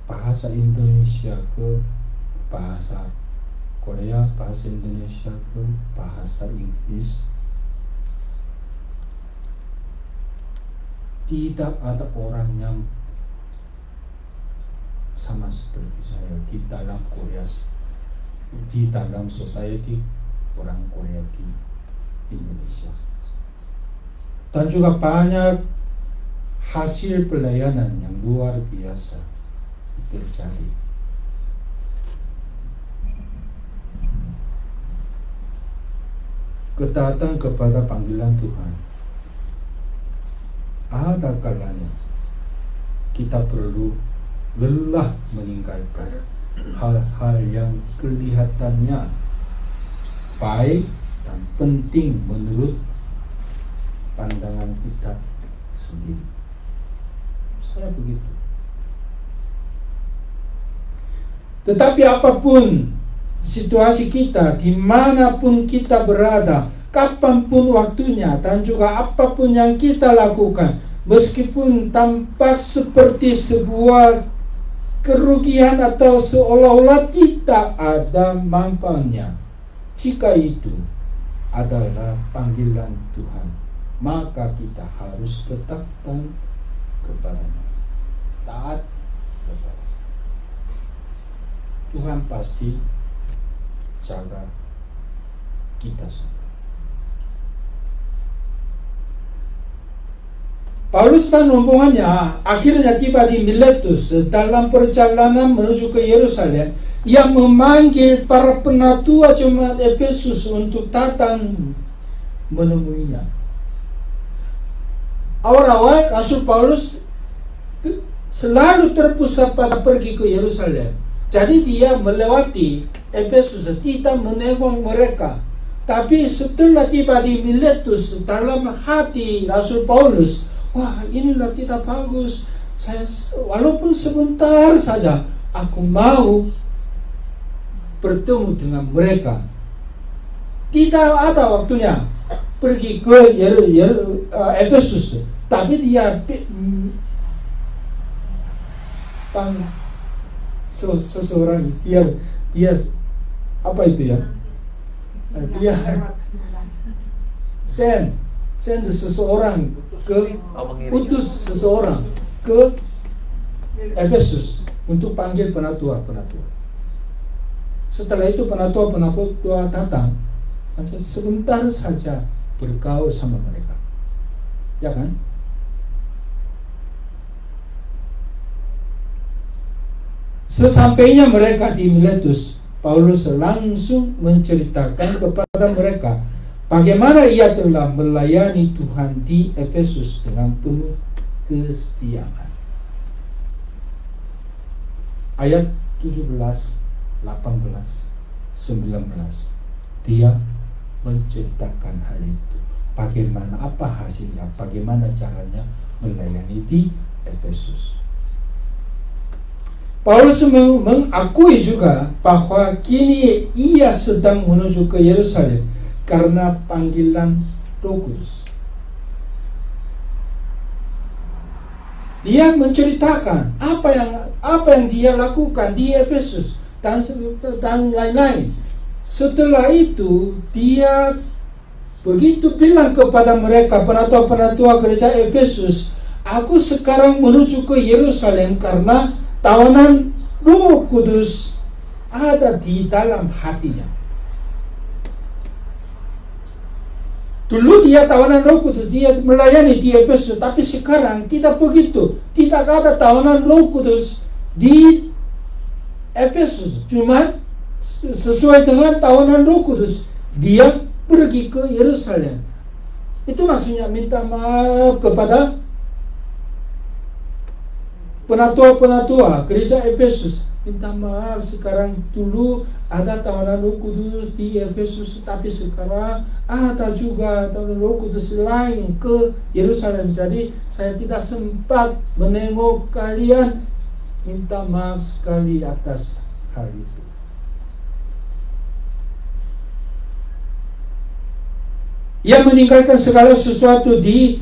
bahasa Indonesia ke bahasa Korea, bahasa Indonesia ke bahasa Inggris. Tidak ada orang yang sama seperti saya di dalam Korea, di dalam society orang Korea di Indonesia. Dan juga banyak hasil pelayanan yang luar biasa terjadi. Ketaatan kepada panggilan Tuhan, ada kalanya kita perlu lelah meninggalkan hal-hal yang kelihatannya baik dan penting menurut pandangan kita sendiri. Saya begitu. Tetapi apapun situasi kita, dimanapun kita berada, kapanpun waktunya, dan juga apapun yang kita lakukan, meskipun tampak seperti sebuah kerugian atau seolah-olah tidak ada manfaatnya, jika itu adalah panggilan Tuhan, maka kita harus tetap kepadanya, taat kepadanya. Tuhan pasti jaga kita semua. Paulus dan rombongannya akhirnya tiba di Miletus dalam perjalanan menuju ke Yerusalem, yang memanggil para penatua jemaat Efesus untuk datang menemuinya. Awal-awal Rasul Paulus selalu terpusat pada pergi ke Yerusalem. Jadi dia melewati Efesus, tidak menengok mereka. Tapi setelah tiba di Miletus, dalam hati Rasul Paulus, wah, inilah tidak bagus. Saya walaupun sebentar saja, aku mau bertemu dengan mereka. Tidak ada waktunya pergi ke Efesus, tapi dia seseorang dia apa itu ya? Dia send seseorang ke utus seseorang ke Efesus untuk panggil penatua-penatua. Setelah itu penatua-penatua datang, sebentar saja bergaul sama mereka, ya kan? Sesampainya mereka di Miletus, Paulus langsung menceritakan kepada mereka bagaimana ia telah melayani Tuhan di Efesus dengan penuh kesetiaan. Ayat 17, 18, 19, dia menceritakan hal itu. Bagaimana, apa hasilnya, bagaimana caranya melayani di Efesus. Paulus mengakui juga bahwa kini ia sedang menuju ke Yerusalem karena panggilan Roh Kudus. Dia menceritakan apa yang dia lakukan di Efesus dan lain-lain. Setelah itu dia begitu bilang kepada mereka, penatua-penatua gereja Efesus, aku sekarang menuju ke Yerusalem karena tawanan Roh Kudus ada di dalam hatinya. Dulu dia tawanan Roh Kudus, dia melayani di Efesus, tapi sekarang tidak begitu. Tidak ada tawanan Roh Kudus di Efesus. Cuma sesuai dengan tawanan Roh Kudus, dia pergi ke Yerusalem. Itu maksudnya minta maaf kepada penatua-penatua gereja Efesus. Minta maaf, sekarang dulu ada tawanan Roh Kudus di Efesus, tapi sekarang ada juga tawanan Roh Kudus lain ke Yerusalem. Jadi saya tidak sempat menengok kalian. Minta maaf sekali atas hal itu. Ia meninggalkan segala sesuatu di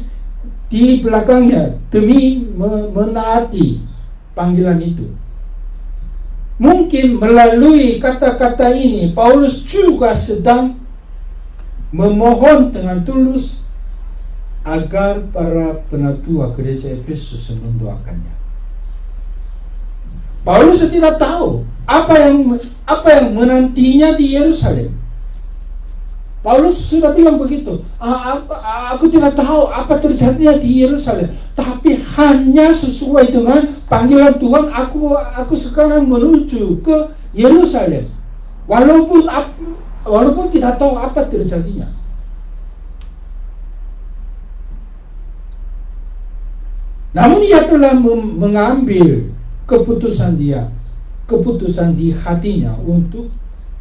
belakangnya demi menaati panggilan itu. Mungkin melalui kata-kata ini Paulus juga sedang memohon dengan tulus agar para penatua gereja Efesus mendoakannya. Paulus tidak tahu apa yang menantinya di Yerusalem. Paulus sudah bilang begitu, aku tidak tahu apa terjadinya di Yerusalem, tapi hanya sesuai dengan panggilan Tuhan, aku sekarang menuju ke Yerusalem, walaupun tidak tahu apa terjadinya. Namun ia telah mengambil keputusan di hatinya untuk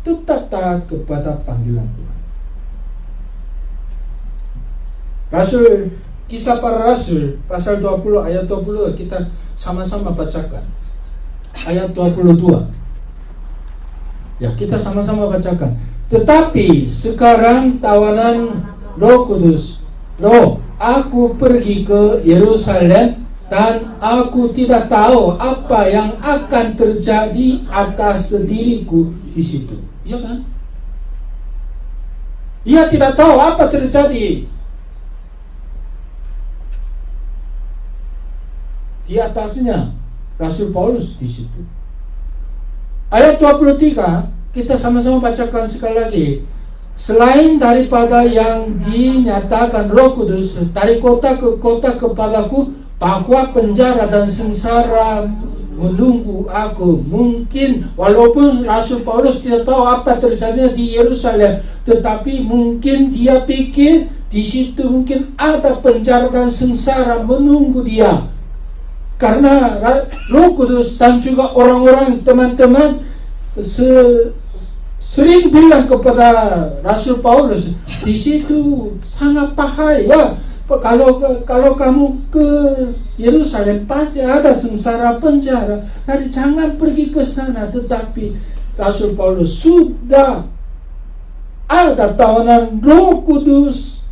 tetap taat kepada panggilan Tuhan. Kisah para Rasul pasal 20 ayat 20 kita sama-sama bacakan. Ayat 22. Ya, kita sama-sama bacakan. Tetapi sekarang tawanan Roh Kudus, aku pergi ke Yerusalem dan aku tidak tahu apa yang akan terjadi atas diriku di situ. Iya kan? Ia tidak tahu apa terjadi di atasnya, Rasul Paulus di situ. Ayat 23 kita sama-sama bacakan sekali lagi. Selain daripada yang dinyatakan Roh Kudus dari kota ke kota kepadaku, bahwa penjara dan sengsara menunggu aku. Mungkin walaupun Rasul Paulus tidak tahu apa terjadi di Yerusalem, tetapi mungkin dia pikir di situ mungkin ada penjara dan sengsara menunggu dia. Karena Roh Kudus dan juga orang-orang teman-teman sering bilang kepada Rasul Paulus, di situ sangat bahaya. Kalau kamu ke Yerusalem pasti ada sengsara penjara. Jadi jangan pergi ke sana. Tetapi Rasul Paulus sudah ada tawanan Roh Kudus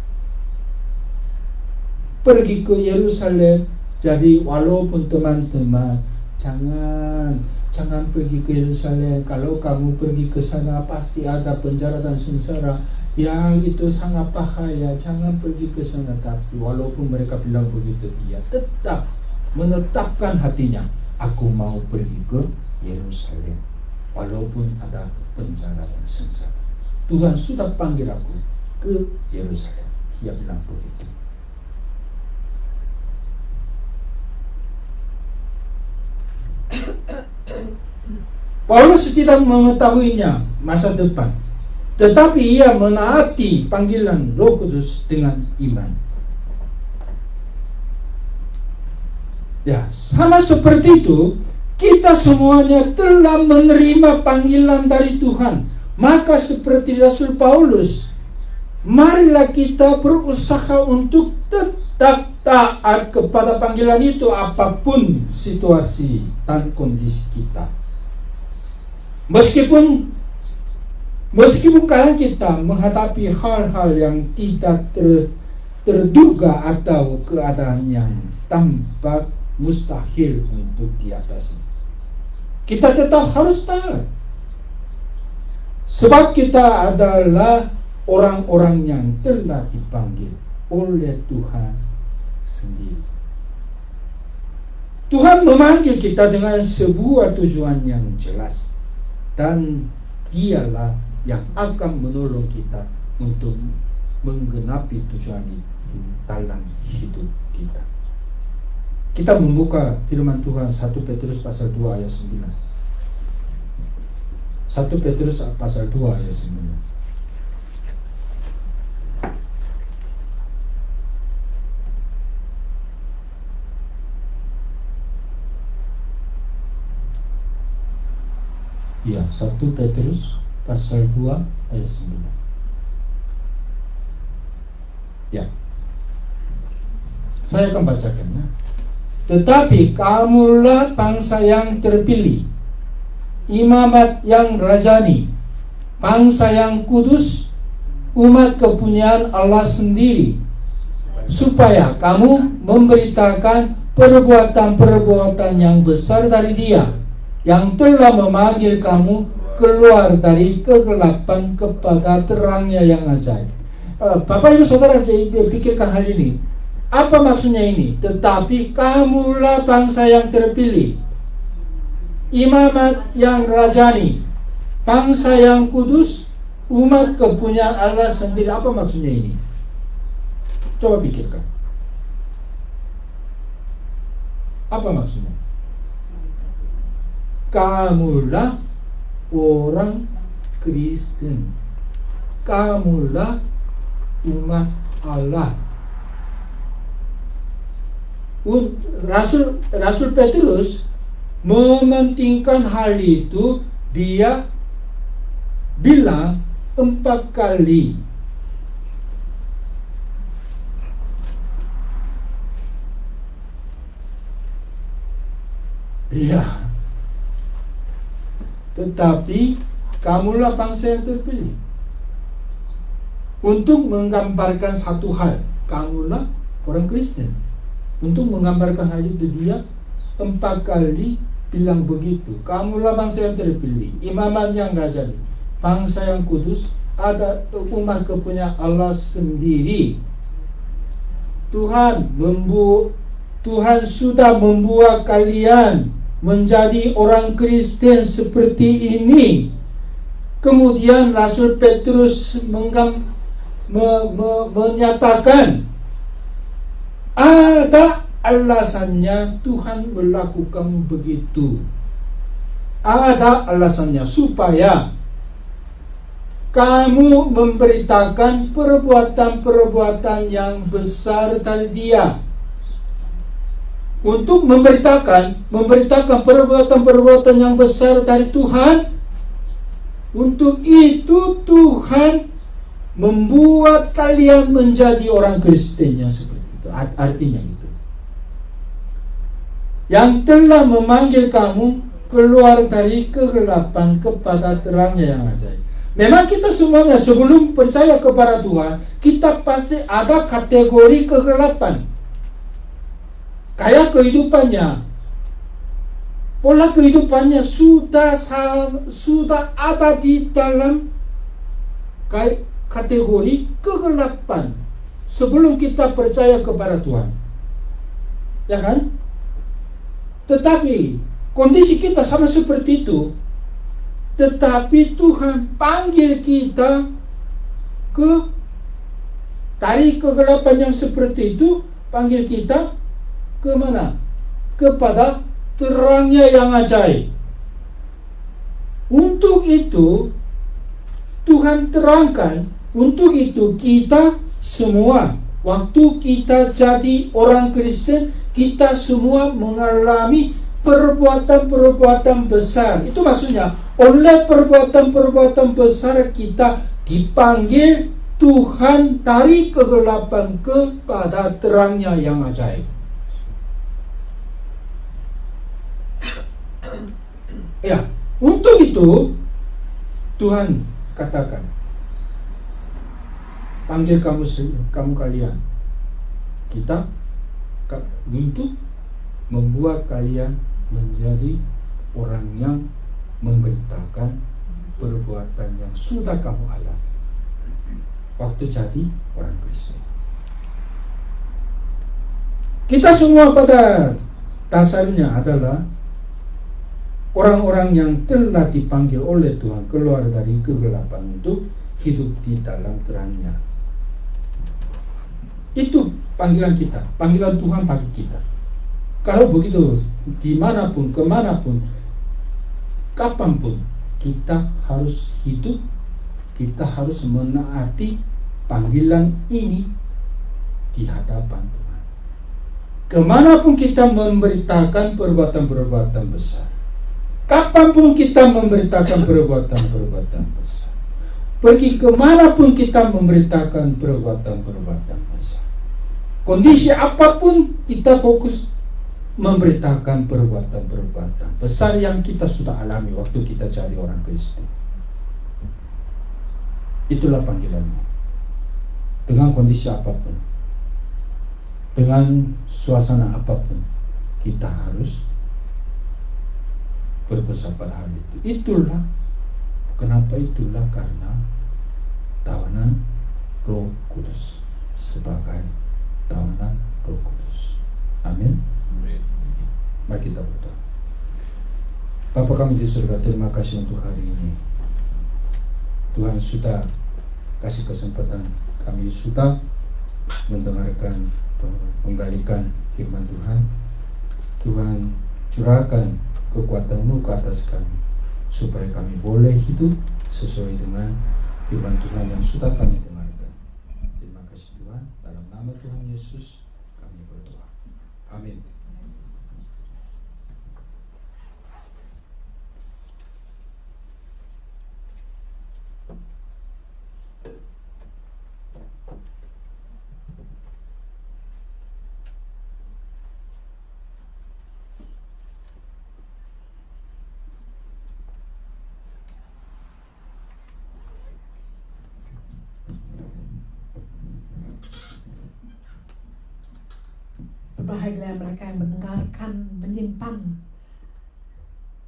pergi ke Yerusalem. Jadi walaupun teman-teman jangan pergi ke Yerusalem. Kalau kamu pergi ke sana pasti ada penjara dan sengsara. Yang itu sangat bahaya. Jangan pergi ke sana. Tapi walaupun mereka bilang begitu, dia tetap menetapkan hatinya. Aku mau pergi ke Yerusalem walaupun ada penjara dan sengsara. Tuhan sudah panggil aku ke Yerusalem. Dia bilang begitu. Paulus tidak mengetahuinya masa depan, tetapi ia menaati panggilan Roh Kudus dengan iman. Ya, sama seperti itu, kita semuanya telah menerima panggilan dari Tuhan. Maka seperti Rasul Paulus, marilah kita berusaha untuk tetap taat kepada panggilan itu apapun situasi dan kondisi kita. Meskipun kadang kita menghadapi hal-hal yang tidak terduga atau keadaan yang tampak mustahil untuk diatasi, kita tetap harus taat. Sebab kita adalah orang-orang yang telah dipanggil oleh Tuhan sendiri. Tuhan memanggil kita dengan sebuah tujuan yang jelas, dan Dialah yang akan menolong kita untuk menggenapi tujuan itu dalam hidup kita. Kita membuka firman Tuhan 1 Petrus pasal 2 ayat 9. 1 Petrus pasal 2 ayat 9. Ya, 1 Petrus pasal 2 ayat 9. Ya, saya akan bacakannya. Tetapi kamulah bangsa yang terpilih, imamat yang rajani, bangsa yang kudus, umat kepunyaan Allah sendiri, supaya kamu memberitakan perbuatan-perbuatan yang besar dari Dia yang telah memanggil kamu keluar dari kegelapan kepada terangnya yang ajaib. Bapak Ibu Saudara, pikirkan hal ini. Apa maksudnya ini? Tetapi kamulah bangsa yang terpilih, imamat yang rajani, bangsa yang kudus, umat kepunyaan Allah sendiri. Apa maksudnya ini? Coba pikirkan. Apa maksudnya? Kamulah orang Kristen, kamulah umat Allah. Rasul Petrus mementingkan hal itu. Dia bilang 4 kali. Iya. Tetapi kamulah bangsa yang terpilih. Untuk menggambarkan satu hal, kamulah orang Kristen. Untuk menggambarkan hal itu, dia 4 kali bilang begitu. Kamulah bangsa yang terpilih, imamat yang rajani, bangsa yang kudus, ada umat kepunyaan Allah sendiri. Tuhan sudah membuat kalian menjadi orang Kristen seperti ini. Kemudian Rasul Petrus menyatakan ada alasannya Tuhan melakukan begitu. Ada alasannya supaya kamu memberitakan perbuatan-perbuatan yang besar dari Dia. Untuk memberitakan perbuatan-perbuatan yang besar dari Tuhan. Untuk itu Tuhan membuat kalian menjadi orang Kristen yang seperti itu. Artinya itu. Yang telah memanggil kamu keluar dari kegelapan kepada terangnya yang ajaib. Memang kita semuanya sebelum percaya kepada Tuhan, kita pasti ada kategori kegelapan. Kayak kehidupannya, pola kehidupannya sudah ada di dalam kategori kegelapan sebelum kita percaya kepada Tuhan, ya kan? Tetapi kondisi kita sama seperti itu. Tetapi Tuhan panggil kita dari kegelapan yang seperti itu, panggil kita ke mana? Kepada terangnya yang ajaib. Untuk itu Tuhan terangkan, untuk itu kita semua, waktu kita jadi orang Kristen, kita semua mengalami perbuatan-perbuatan besar. Itu maksudnya, oleh perbuatan-perbuatan besar kita dipanggil Tuhan dari kegelapan kepada terangnya yang ajaib. Ya, untuk itu Tuhan katakan, panggil kamu kalian, kita untuk membuat kalian menjadi orang yang memberitakan perbuatan yang sudah kamu alami waktu jadi orang Kristen. Kita semua pada dasarnya adalah orang-orang yang telah dipanggil oleh Tuhan keluar dari kegelapan untuk hidup di dalam terangnya. Itu panggilan kita, panggilan Tuhan bagi kita. Kalau begitu, dimanapun, kemanapun, kapanpun, kita harus hidup, kita harus menaati panggilan ini di hadapan Tuhan. Kemanapun kita memberitakan perbuatan-perbuatan besar, kapanpun kita memberitakan perbuatan-perbuatan besar, pergi kemanapun kita memberitakan perbuatan-perbuatan besar, kondisi apapun kita fokus memberitakan perbuatan-perbuatan besar yang kita sudah alami waktu kita jadi orang Kristen. Itulah panggilannya. Dengan kondisi apapun, dengan suasana apapun, kita harus berbesar pada hal itu. Itulah kenapa, itulah karena tawanan Roh Kudus, sebagai tawanan Roh Kudus. Amin. Mari kita berdoa. Bapa kami di surga, terima kasih untuk hari ini. Tuhan sudah kasih kesempatan, kami sudah mendengarkan, menggalikan firman Tuhan. Tuhan curahkan kekuatan-Mu ke atas kami, supaya kami boleh hidup sesuai dengan firman Tuhan yang sudah kami dengarkan. Terima kasih Tuhan, dalam nama Tuhan Yesus kami berdoa. Amin. Berbahagia mereka yang mendengarkan, menyimpan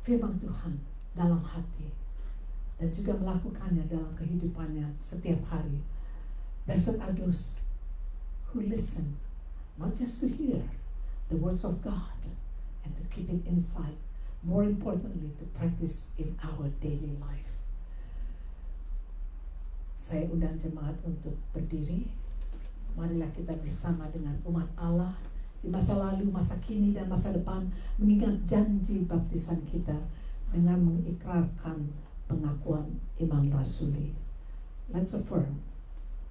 firman Tuhan dalam hati dan juga melakukannya dalam kehidupannya setiap hari. Blessed are those who listen, not just to hear the words of God and to keep it inside, more importantly to practice in our daily life. Saya undang jemaat untuk berdiri. Marilah kita bersama dengan umat Allah di masa lalu, masa kini, dan masa depan, mengingat janji baptisan kita dengan mengikrarkan pengakuan iman rasuli. Let's affirm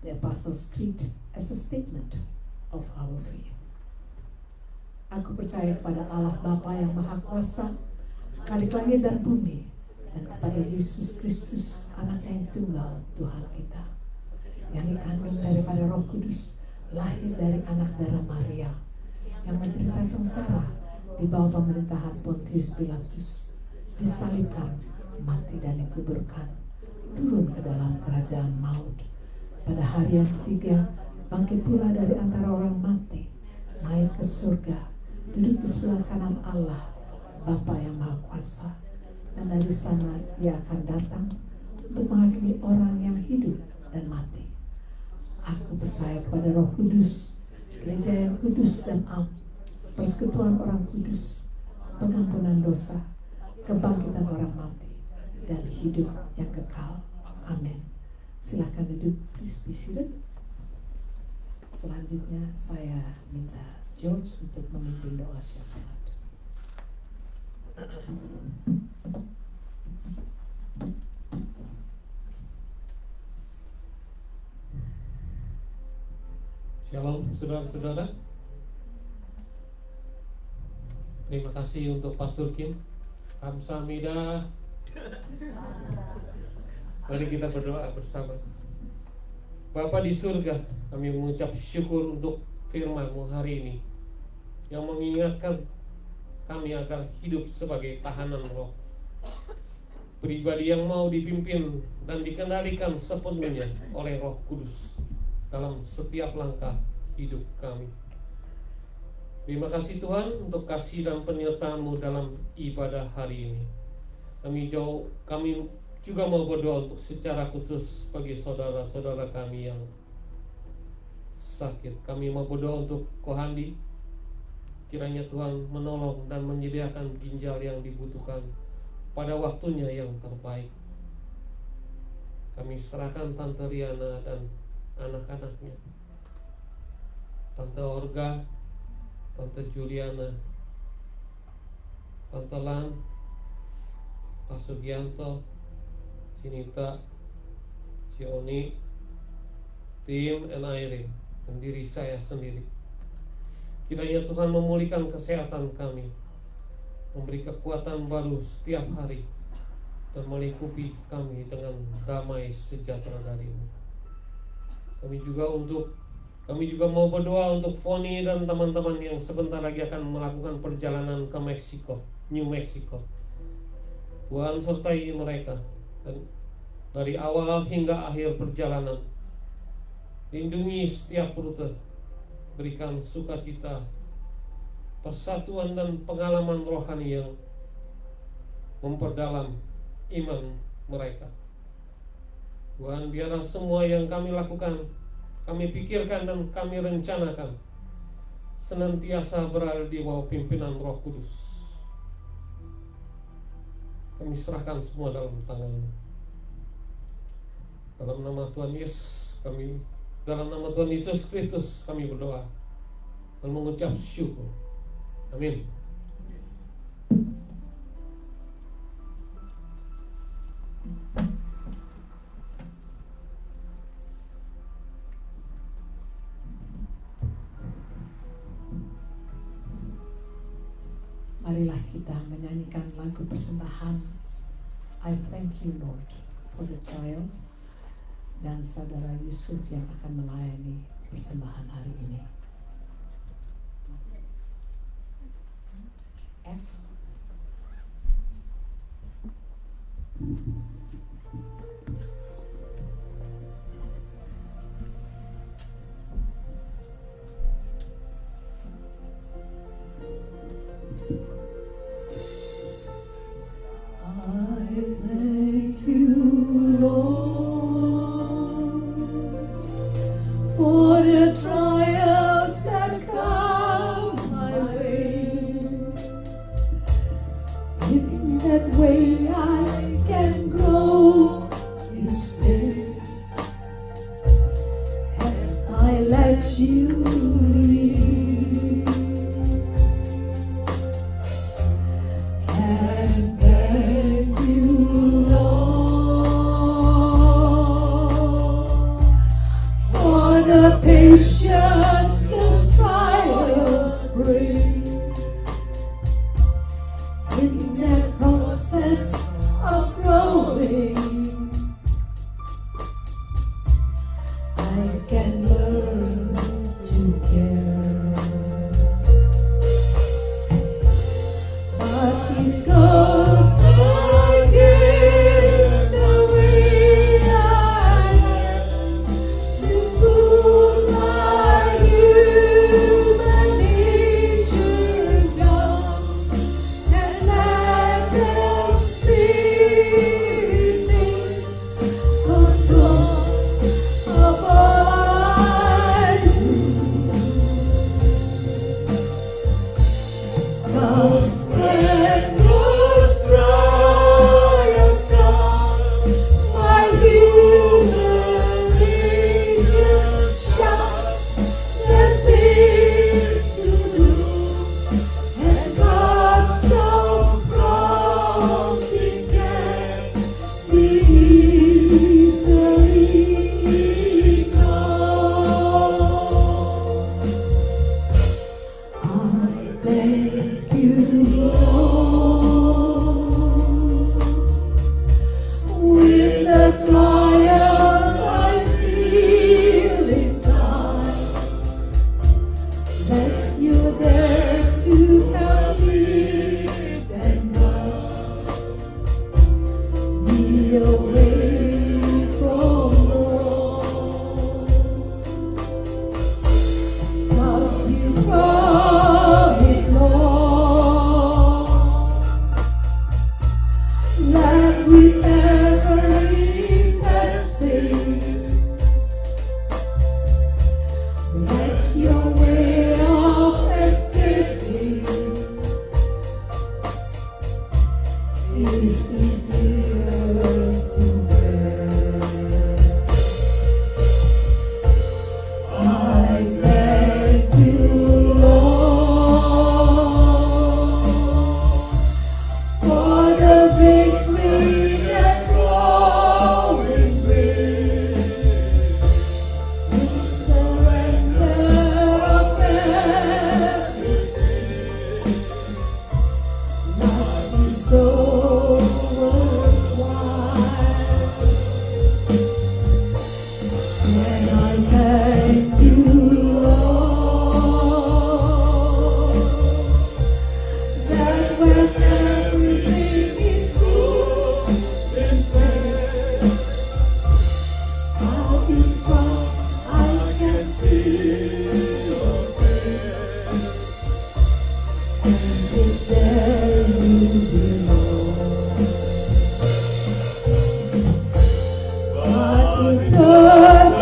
the Apostles' Creed as a statement of our faith. Aku percaya kepada Allah Bapa yang Maha Kuasa, Khalik langit dan bumi, dan kepada Yesus Kristus, Anak yang tunggal Tuhan kita, yang dikandung daripada Roh Kudus, lahir dari anak darah Maria, yang menderita sengsara di bawah pemerintahan Pontius Pilatus, disalibkan, mati dan dikuburkan, turun ke dalam kerajaan maut. Pada hari yang ketiga, bangkit pula dari antara orang mati, naik ke surga, duduk di sebelah kanan Allah, Bapa yang Maha Kuasa. Dan dari sana ia akan datang untuk menghakimi orang yang hidup dan mati. Aku percaya kepada Roh Kudus, gereja yang kudus dan am, persekutuan orang kudus, pengampunan dosa, kebangkitan orang mati, dan hidup yang kekal. Amin. Silakan duduk, please be seated. Selanjutnya saya minta George untuk memimpin doa syafaat. Shalom saudara-saudara. Terima kasih untuk Pastor Kim. Kamsahamnida. Mari kita berdoa bersama. Bapa di surga, kami mengucap syukur untuk firman-Mu hari ini yang mengingatkan kami agar hidup sebagai tahanan roh, pribadi yang mau dipimpin dan dikendalikan sepenuhnya oleh Roh Kudus dalam setiap langkah hidup kami. Terima kasih Tuhan untuk kasih dan penyertaan-Mu dalam ibadah hari ini. Kami juga mau berdoa untuk secara khusus bagi saudara-saudara kami yang sakit. Kami mau berdoa untuk Kohandi, kiranya Tuhan menolong dan menyediakan ginjal yang dibutuhkan pada waktunya yang terbaik. Kami serahkan Tante Riana dan anak-anaknya, Tante Orga, Tante Juliana, Tante Lan, Pak Sugianto, Cinita, Cioni, Tim, dan Irene, dan diri saya sendiri. Kiranya Tuhan memulihkan kesehatan kami, memberi kekuatan baru setiap hari, dan melingkupi kami dengan damai sejahtera dari-Mu. Kami juga mau berdoa untuk Foni dan teman-teman yang sebentar lagi akan melakukan perjalanan ke Meksiko, New Mexico. Tuhan sertai mereka, dan dari awal hingga akhir perjalanan, lindungi setiap rute, berikan sukacita, persatuan dan pengalaman rohani yang memperdalam iman mereka. Tuhan, biarlah semua yang kami lakukan, kami pikirkan dan kami rencanakan senantiasa berada di bawah pimpinan Roh Kudus. Kami serahkan semua dalam tangan-Mu. Dalam nama Tuhan Yesus Kristus kami berdoa dan mengucap syukur. Amin. Marilah kita menyanyikan lagu persembahan I Thank You Lord for the Trials, dan Saudara Yusuf yang akan melayani persembahan hari ini. F. I thank you, Lord, for the trials that come my way. In that way I can grow each day as I let you lead. And thank you, Lord, for the patience the trials bring. In that process of growing, I can learn is easier to bear. I thank you, Lord, for the victory that flowing brings. We surrender of everything. Life is so worthwhile, and I thank you, Lord, that when everything is good in place, out in front I can see your face, and it's there you belong. But it goes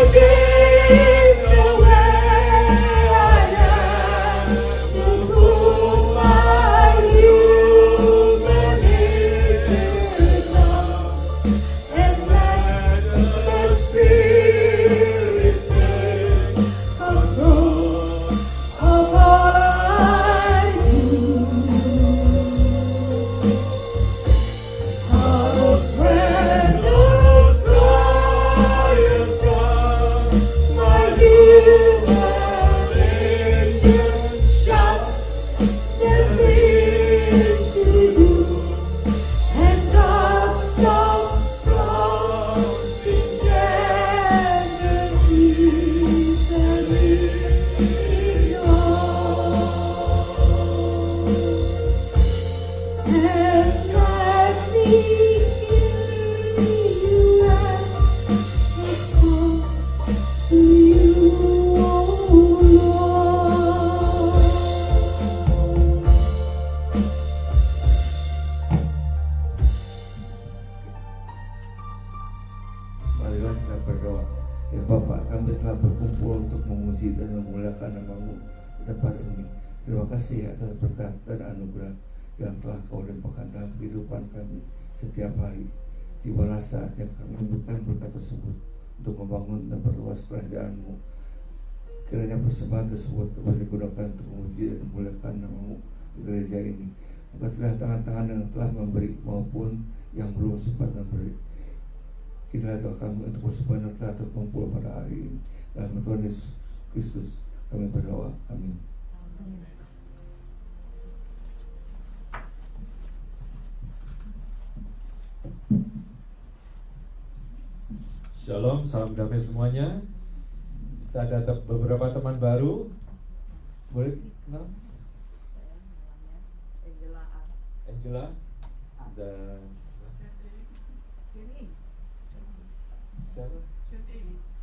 against the way I am to put my human nature down and let the Spirit take control of all I do. Cause when those trials come, my human nature shouts the thing to do, and God's soft indemnities and and let me hear you and respond to you, oh Lord. Marilah kita berdoa. Ya Bapak, kami telah berkumpul untuk memuji dan memuliakan nama-Mu di tempat ini. Terima kasih atas berkat dan anugerah yang telah Kau limpahkan dalam kehidupan kami setiap hari. Tibalah saat yang kami membutuhkan berkat tersebut untuk membangun dan perluas kerajaan-Mu. Kiranya persembahan tersebut dapat digunakan untuk memuji dan memuliakan nama-Mu di gereja ini. Angkatlah tangan-tangan yang telah memberi maupun yang belum sempat memberi. Inilah doa kami untuk persembahan yang telah terkumpul pada hari ini. Dalam Tuhan Yesus Kristus kami berdoa. Amin. Shalom, salam damai semuanya. Kita ada beberapa teman baru. Boleh kenal? Angela dan siapa?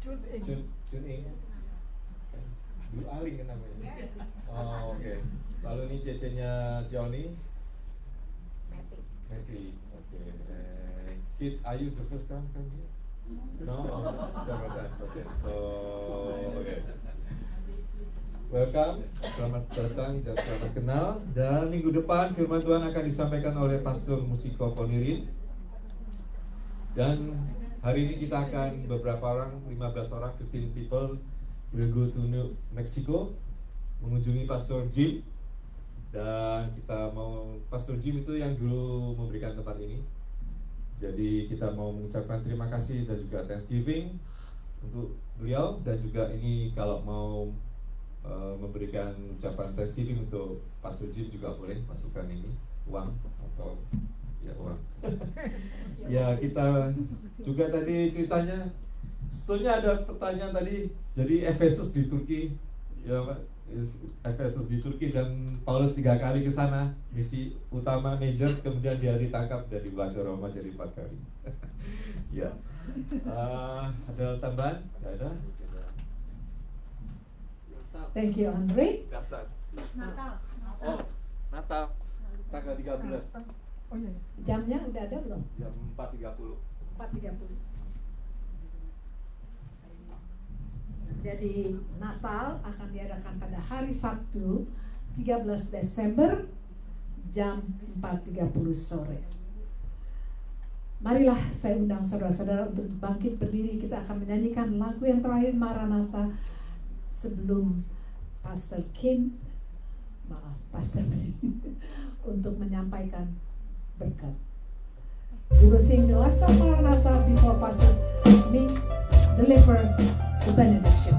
Chun Ing. Dulu Aling kan namanya. Oh, oke. Lalu ini cecenya Cioni. Meti. Oke. Kid, are you the first time come here? No, several times. Okay. So, okay. Welcome, selamat datang dan selamat kenal. Dan minggu depan firman Tuhan akan disampaikan oleh Pastor Musiko Ponirin. Dan hari ini kita akan beberapa orang, 15 orang, 15 people will go to New Mexico mengunjungi Pastor Jim. Dan kita mau, Pastor Jim itu yang dulu memberikan tempat ini. Jadi kita mau mengucapkan terima kasih dan juga Thanksgiving untuk beliau. Dan juga ini kalau mau memberikan ucapan Thanksgiving untuk Pastor Jim juga boleh masukkan ini uang atau ya uang. Ya kita juga tadi ceritanya sebetulnya ada pertanyaan tadi. Jadi Efesus di Turki, ya Pak, Efesus di Turki dan Paulus 3 kali ke sana, misi utama major, kemudian dia ditangkap dan dibawa ke Roma jadi 4 kali. Ya, ada tambahan? Tidak ada. Thank you, Andre. Daftar. Natal. Oh, Natal tanggal 13. Oh iya. Jamnya udah ada belum? Jam 4.30. 4.30. Jadi Natal akan diadakan pada hari Sabtu 13 Desember jam 4.30 sore. Marilah saya undang saudara-saudara untuk bangkit berdiri. Kita akan menyanyikan lagu yang terakhir, Maranatha, sebelum Pastor Kim, Pastor untuk menyampaikan berkat. We will sing the last song Maranatha before Pastor Kim deliver the benediction.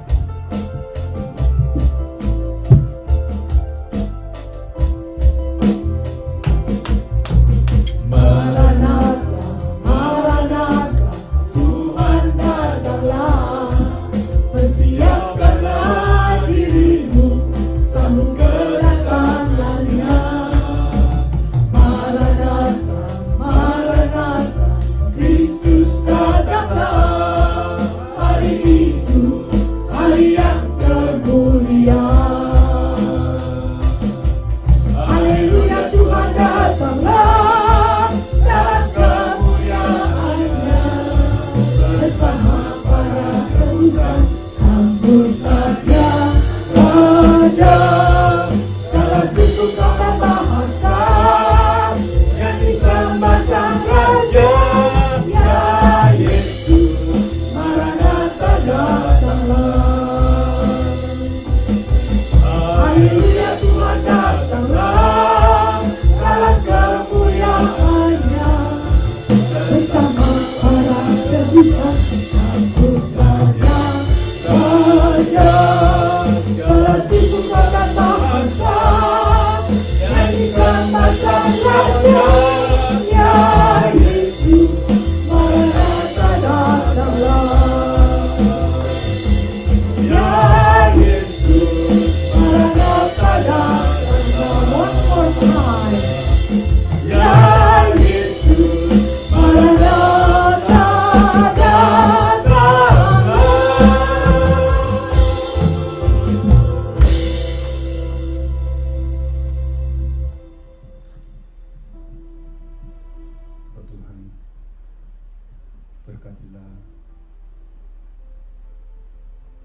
Berkatilah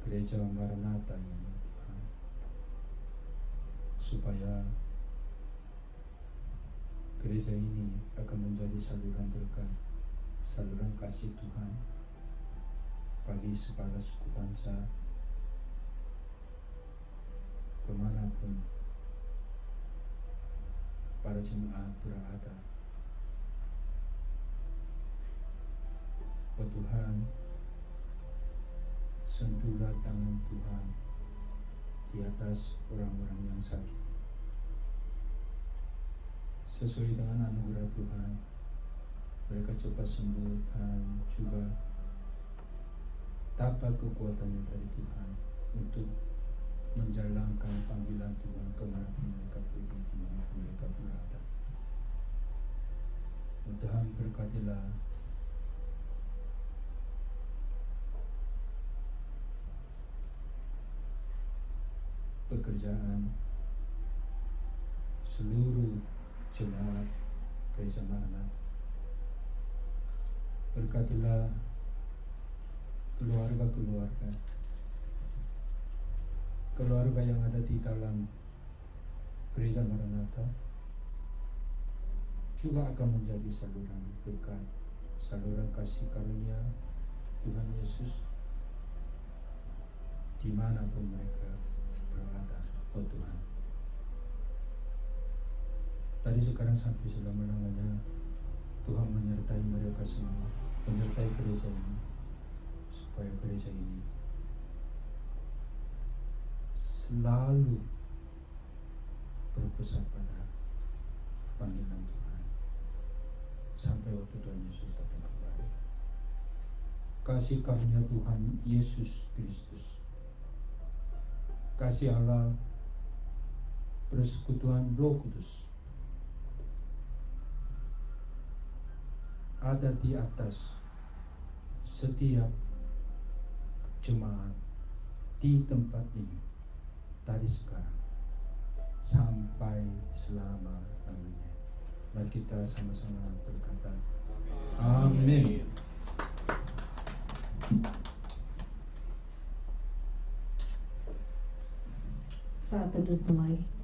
gereja Maranatha ini, Tuhan, supaya gereja ini akan menjadi saluran berkat, saluran kasih Tuhan bagi segala suku bangsa kemanapun para jemaat berada. Oh Tuhan, sentuhlah tangan Tuhan di atas orang-orang yang sakit. Sesuai dengan anugerah Tuhan, mereka cepat sembuh dan juga dapat kekuatannya dari Tuhan untuk menjalankan panggilan Tuhan kemanapun mereka pergi, dimanapun mereka berada. Oh Tuhan, berkatilah pekerjaan seluruh jemaat gereja Maranatha. Berkatilah keluarga yang ada di dalam gereja Maranatha juga akan menjadi saluran berkat, saluran kasih karunia Tuhan Yesus dimanapun mereka berada. Oh Tuhan, tadi sekarang sampai selama-lamanya Tuhan menyertai mereka semua, menyertai gereja ini, supaya gereja ini selalu berpusat pada panggilan Tuhan sampai waktu Tuhan Yesus datang kembali. Kasih karunia Tuhan Yesus Kristus, kasih Allah, persekutuan Roh Kudus ada di atas setiap jemaat di tempat ini dari sekarang sampai selama-lamanya. Mari kita sama-sama berkata amin. Saat teduh mulai.